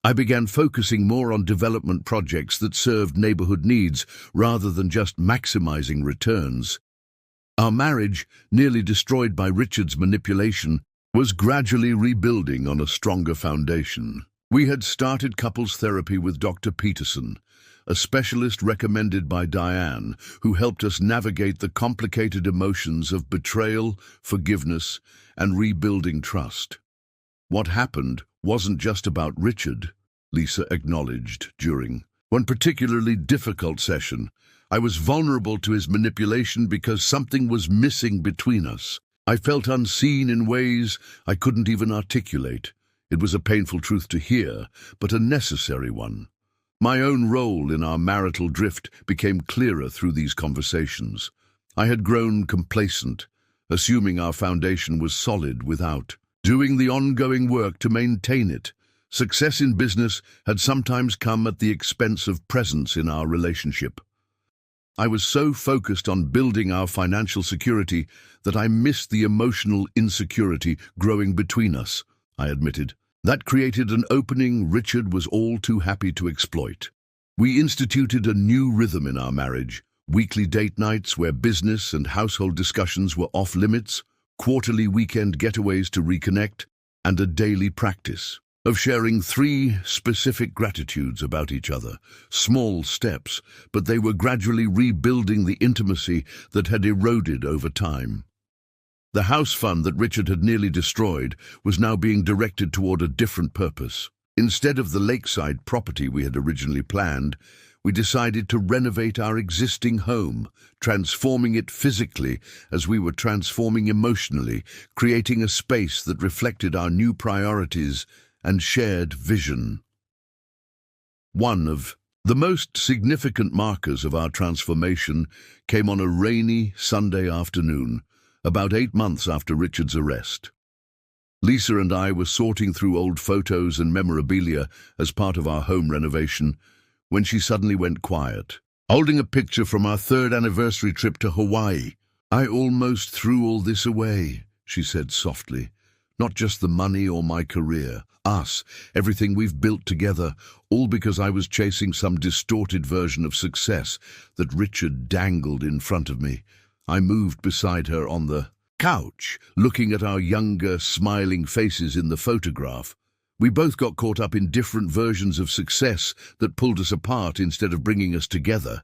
I began focusing more on development projects that served neighborhood needs rather than just maximizing returns. Our marriage, nearly destroyed by Richard's manipulation, was gradually rebuilding on a stronger foundation. We had started couples therapy with Dr. Peterson, a specialist recommended by Diane, who helped us navigate the complicated emotions of betrayal, forgiveness, and rebuilding trust. What happened wasn't just about Richard, Lisa acknowledged during one particularly difficult session. I was vulnerable to his manipulation because something was missing between us. I felt unseen in ways I couldn't even articulate. It was a painful truth to hear, but a necessary one. My own role in our marital drift became clearer through these conversations. I had grown complacent, assuming our foundation was solid without doing the ongoing work to maintain it. Success in business had sometimes come at the expense of presence in our relationship. I was so focused on building our financial security that I missed the emotional insecurity growing between us, I admitted. That created an opening Richard was all too happy to exploit. We instituted a new rhythm in our marriage, weekly date nights where business and household discussions were off limits, quarterly weekend getaways to reconnect, and a daily practice of sharing 3 specific gratitudes about each other. Small steps, but they were gradually rebuilding the intimacy that had eroded over time. The house fund that Richard had nearly destroyed was now being directed toward a different purpose. Instead of the lakeside property we had originally planned, we decided to renovate our existing home, transforming it physically as we were transforming emotionally, creating a space that reflected our new priorities and shared vision. One of the most significant markers of our transformation came on a rainy Sunday afternoon, about 8 months after Richard's arrest. Lisa and I were sorting through old photos and memorabilia as part of our home renovation when she suddenly went quiet, holding a picture from our 3rd anniversary trip to Hawaii. "I almost threw all this away," she said softly. "Not just the money or my career, us, everything we've built together, all because I was chasing some distorted version of success that Richard dangled in front of me." I moved beside her on the couch, looking at our younger, smiling faces in the photograph. We both got caught up in different versions of success that pulled us apart instead of bringing us together.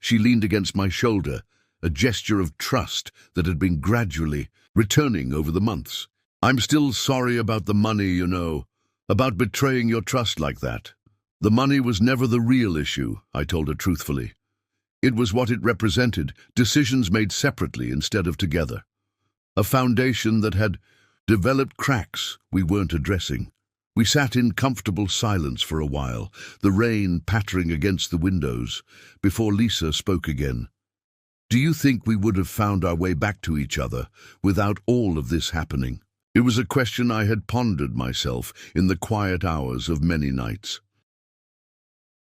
She leaned against my shoulder, a gesture of trust that had been gradually returning over the months. "I'm still sorry about the money, you know, about betraying your trust like that." "The money was never the real issue," I told her truthfully. "It was what it represented, decisions made separately instead of together. A foundation that had developed cracks we weren't addressing." We sat in comfortable silence for a while, the rain pattering against the windows, before Lisa spoke again. "Do you think we would have found our way back to each other without all of this happening?" It was a question I had pondered myself in the quiet hours of many nights.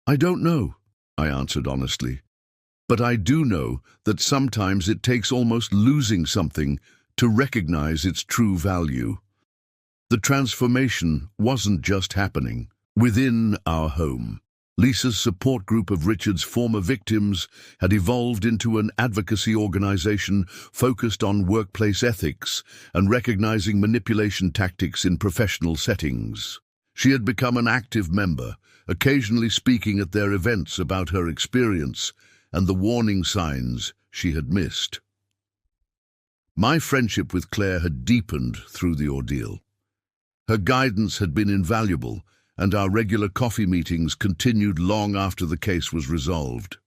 "I don't know," I answered honestly. "But I do know that sometimes it takes almost losing something to recognize its true value." The transformation wasn't just happening within our home. Lisa's support group of Richard's former victims had evolved into an advocacy organization focused on workplace ethics and recognizing manipulation tactics in professional settings. She had become an active member, occasionally speaking at their events about her experience and the warning signs she had missed. My friendship with Claire had deepened through the ordeal. Her guidance had been invaluable, and our regular coffee meetings continued long after the case was resolved.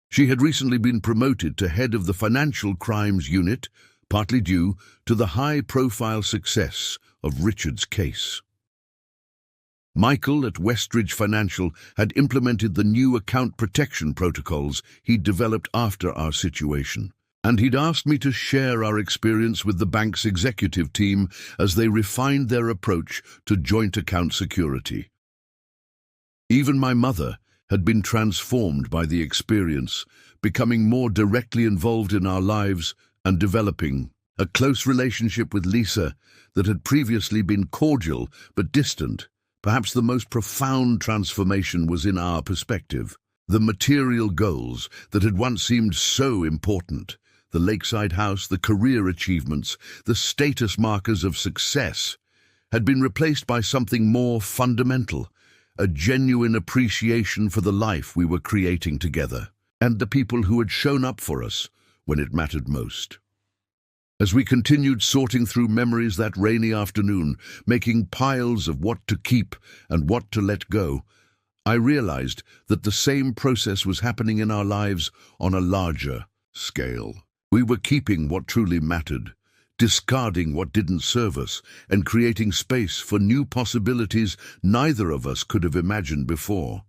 She had recently been promoted to head of the Financial Crimes Unit, partly due to the high-profile success of Richard's case. Michael at Westridge Financial had implemented the new account protection protocols he'd developed after our situation. And he'd asked me to share our experience with the bank's executive team as they refined their approach to joint account security. Even my mother had been transformed by the experience, becoming more directly involved in our lives and developing a close relationship with Lisa that had previously been cordial but distant. Perhaps the most profound transformation was in our perspective. The material goals that had once seemed so important, the lakeside house, the career achievements, the status markers of success, had been replaced by something more fundamental, a genuine appreciation for the life we were creating together, and the people who had shown up for us when it mattered most. As we continued sorting through memories that rainy afternoon, making piles of what to keep and what to let go, I realized that the same process was happening in our lives on a larger scale. We were keeping what truly mattered, discarding what didn't serve us, and creating space for new possibilities neither of us could have imagined before.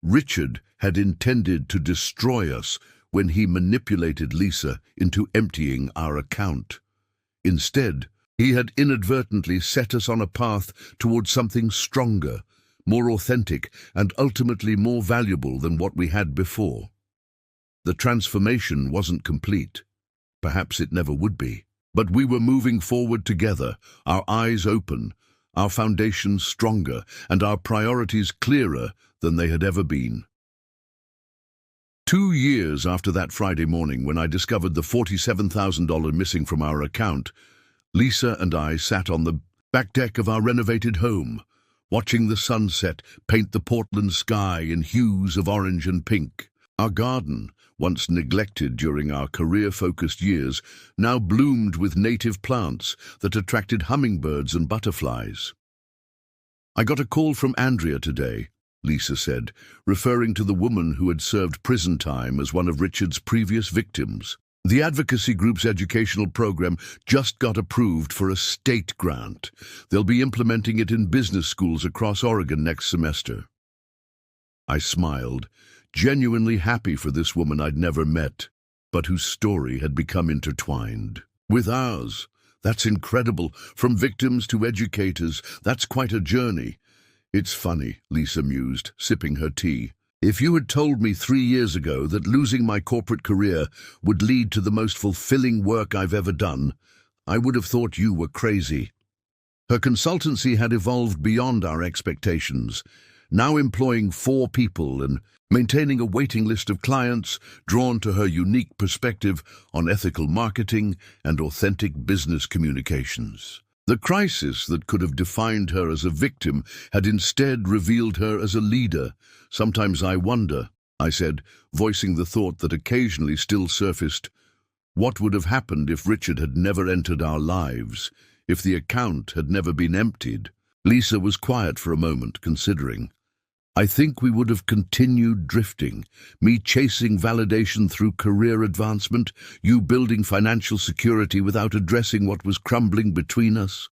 Richard had intended to destroy us when he manipulated Lisa into emptying our account. Instead, he had inadvertently set us on a path towards something stronger, more authentic, and ultimately more valuable than what we had before. The transformation wasn't complete. Perhaps it never would be. But we were moving forward together, our eyes open, our foundations stronger, and our priorities clearer than they had ever been. 2 years after that Friday morning when I discovered the $47,000 missing from our account, Lisa and I sat on the back deck of our renovated home, watching the sunset paint the Portland sky in hues of orange and pink. Our garden, once neglected during our career-focused years, now bloomed with native plants that attracted hummingbirds and butterflies. "I got a call from Andrea today," Lisa said, referring to the woman who had served prison time as one of Richard's previous victims. "The advocacy group's educational program just got approved for a state grant. They'll be implementing it in business schools across Oregon next semester." I smiled, genuinely happy for this woman I'd never met, but whose story had become intertwined with ours. "That's incredible. From victims to educators, that's quite a journey." "It's funny," Lisa mused, sipping her tea. "If you had told me 3 years ago that losing my corporate career would lead to the most fulfilling work I've ever done, I would have thought you were crazy." Her consultancy had evolved beyond our expectations, now employing 4 people and maintaining a waiting list of clients drawn to her unique perspective on ethical marketing and authentic business communications. The crisis that could have defined her as a victim had instead revealed her as a leader. "Sometimes I wonder," I said, voicing the thought that occasionally still surfaced, what would have happened if Richard had never entered our lives, if the account had never been emptied? Lisa was quiet for a moment, considering. "I think we would have continued drifting, me chasing validation through career advancement, you building financial security without addressing what was crumbling between us.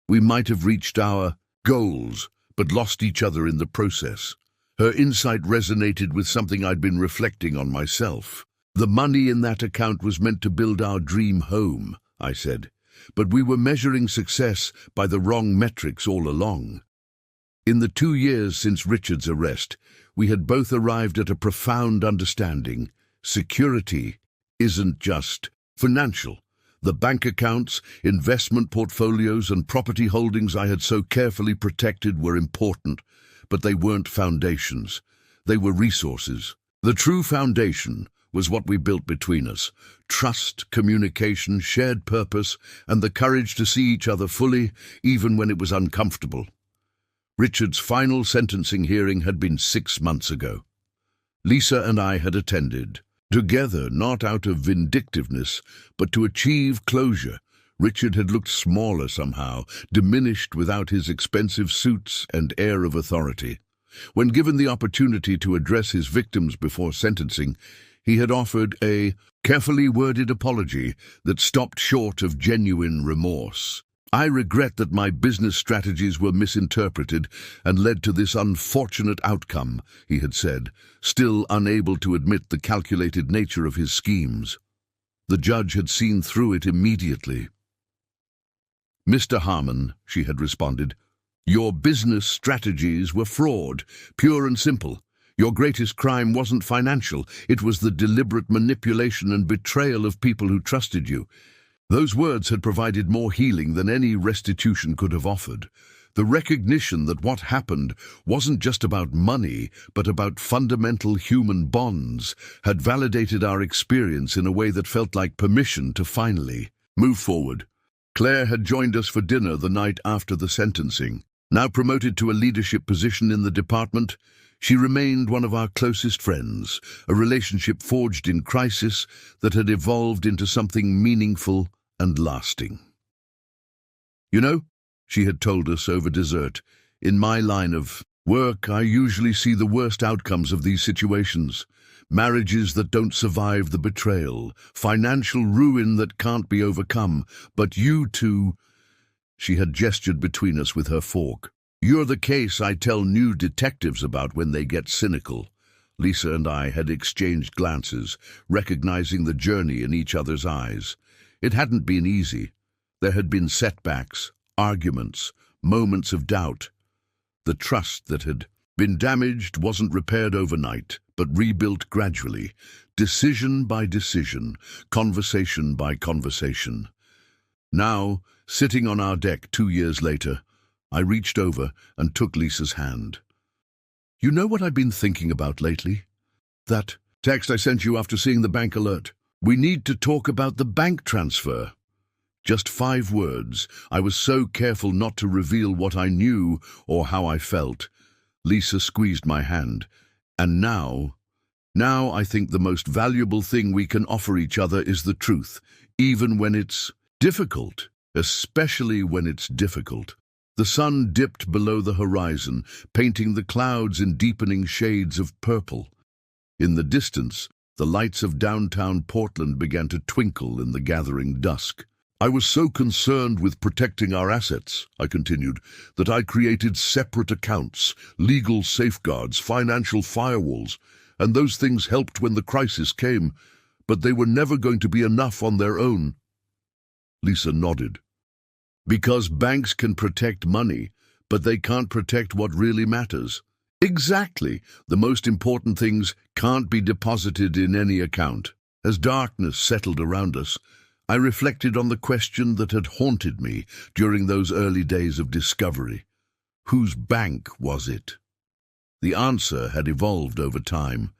We might have reached our goals, but lost each other in the process." Her insight resonated with something I'd been reflecting on myself. "The money in that account was meant to build our dream home," I said, "but we were measuring success by the wrong metrics all along." In the 2 years since Richard's arrest, we had both arrived at a profound understanding. Security isn't just financial. The bank accounts, investment portfolios, and property holdings I had so carefully protected were important, but they weren't foundations. They were resources. The true foundation was what we built between us: trust, communication, shared purpose, and the courage to see each other fully, even when it was uncomfortable. Richard's final sentencing hearing had been 6 months ago. Lisa and I had attended, together, not out of vindictiveness, but to achieve closure. Richard had looked smaller somehow, diminished without his expensive suits and air of authority. When given the opportunity to address his victims before sentencing, he had offered a carefully worded apology that stopped short of genuine remorse. "I regret that my business strategies were misinterpreted and led to this unfortunate outcome," he had said, still unable to admit the calculated nature of his schemes. The judge had seen through it immediately. "Mr. Harmon," she had responded, "your business strategies were fraud, pure and simple. Your greatest crime wasn't financial, it was the deliberate manipulation and betrayal of people who trusted you." Those words had provided more healing than any restitution could have offered. The recognition that what happened wasn't just about money, but about fundamental human bonds, had validated our experience in a way that felt like permission to finally move forward. Claire had joined us for dinner the night after the sentencing. Now promoted to a leadership position in the department, she remained one of our closest friends, a relationship forged in crisis that had evolved into something meaningful and lasting. "You know," she had told us over dessert, "in my line of work, I usually see the worst outcomes of these situations. Marriages that don't survive the betrayal, financial ruin that can't be overcome. But you two," she had gestured between us with her fork, "you're the case I tell new detectives about when they get cynical." Lisa and I had exchanged glances, recognizing the journey in each other's eyes. It hadn't been easy. There had been setbacks, arguments, moments of doubt. The trust that had been damaged wasn't repaired overnight, but rebuilt gradually, decision by decision, conversation by conversation. Now, sitting on our deck 2 years later, I reached over and took Lisa's hand. "You know what I've been thinking about lately? That text I sent you after seeing the bank alert. We need to talk about the bank transfer." Just 5 words. I was so careful not to reveal what I knew or how I felt. Lisa squeezed my hand. "And now I think the most valuable thing we can offer each other is the truth, even when it's difficult, especially when it's difficult." The sun dipped below the horizon, painting the clouds in deepening shades of purple. In the distance, the lights of downtown Portland began to twinkle in the gathering dusk. "I was so concerned with protecting our assets," I continued, "that I created separate accounts, legal safeguards, financial firewalls, and those things helped when the crisis came, but they were never going to be enough on their own." Lisa nodded. "Because banks can protect money, but they can't protect what really matters." "Exactly. The most important things can't be deposited in any account." As darkness settled around us, I reflected on the question that had haunted me during those early days of discovery. Whose bank was it? The answer had evolved over time.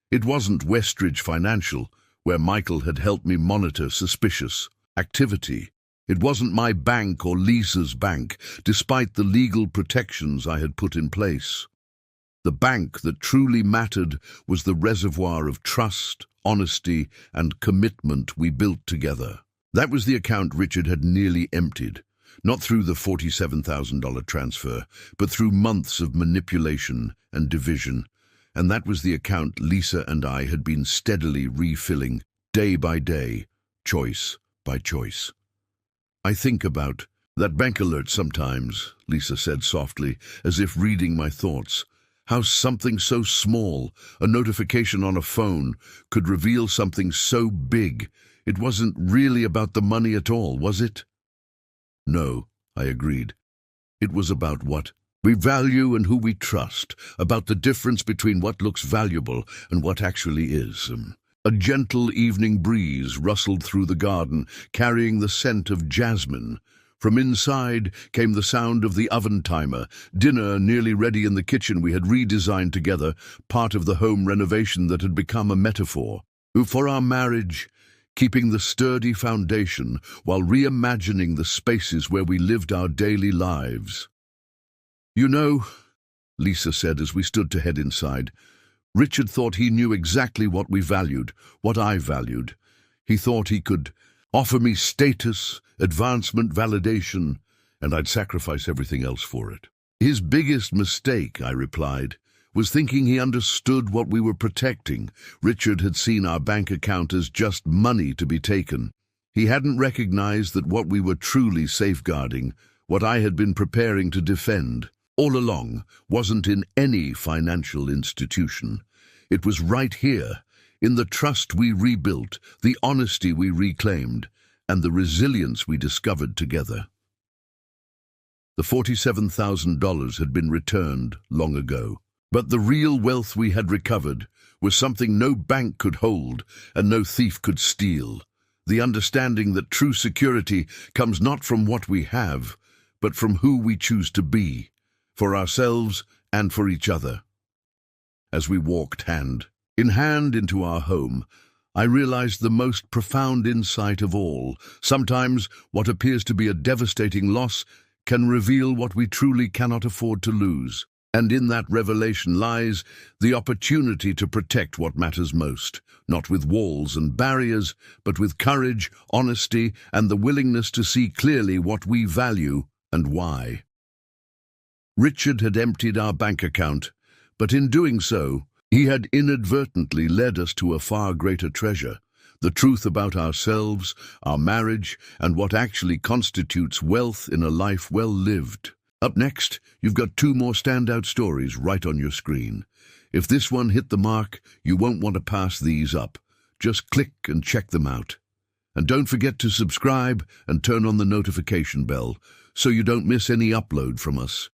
It wasn't Westridge Financial, where Michael had helped me monitor suspicious activity. It wasn't my bank or Lisa's bank, despite the legal protections I had put in place. The bank that truly mattered was the reservoir of trust, honesty, and commitment we built together. That was the account Richard had nearly emptied, not through the $47,000 transfer, but through months of manipulation and division. And that was the account Lisa and I had been steadily refilling, day by day, choice by choice. "I think about that bank alert sometimes," Lisa said softly, as if reading my thoughts. "How something so small, a notification on a phone, could reveal something so big. It wasn't really about the money at all, was it?" "No," I agreed. "It was about what we value and who we trust, about the difference between what looks valuable and what actually is." A gentle evening breeze rustled through the garden, carrying the scent of jasmine. From inside came the sound of the oven timer, dinner nearly ready in the kitchen we had redesigned together, part of the home renovation that had become a metaphor for our marriage, keeping the sturdy foundation while reimagining the spaces where we lived our daily lives. "You know," Lisa said as we stood to head inside, "Richard thought he knew exactly what we valued, what I valued. He thought he could offer me status, advancement, validation, and I'd sacrifice everything else for it." "His biggest mistake," I replied, "was thinking he understood what we were protecting." Richard had seen our bank account as just money to be taken. He hadn't recognized that what we were truly safeguarding, what I had been preparing to defend, all along, wasn't in any financial institution. It was right here, in the trust we rebuilt, the honesty we reclaimed, and the resilience we discovered together. The $47,000 had been returned long ago, but the real wealth we had recovered was something no bank could hold and no thief could steal. The understanding that true security comes not from what we have, but from who we choose to be, for ourselves and for each other. As we walked hand in hand into our home, I realized the most profound insight of all. Sometimes what appears to be a devastating loss can reveal what we truly cannot afford to lose. And in that revelation lies the opportunity to protect what matters most, not with walls and barriers, but with courage, honesty, and the willingness to see clearly what we value and why. Richard had emptied our bank account, but in doing so, he had inadvertently led us to a far greater treasure, the truth about ourselves, our marriage, and what actually constitutes wealth in a life well lived. Up next, you've got 2 more standout stories right on your screen. If this one hit the mark, you won't want to pass these up. Just click and check them out. And don't forget to subscribe and turn on the notification bell so you don't miss any upload from us.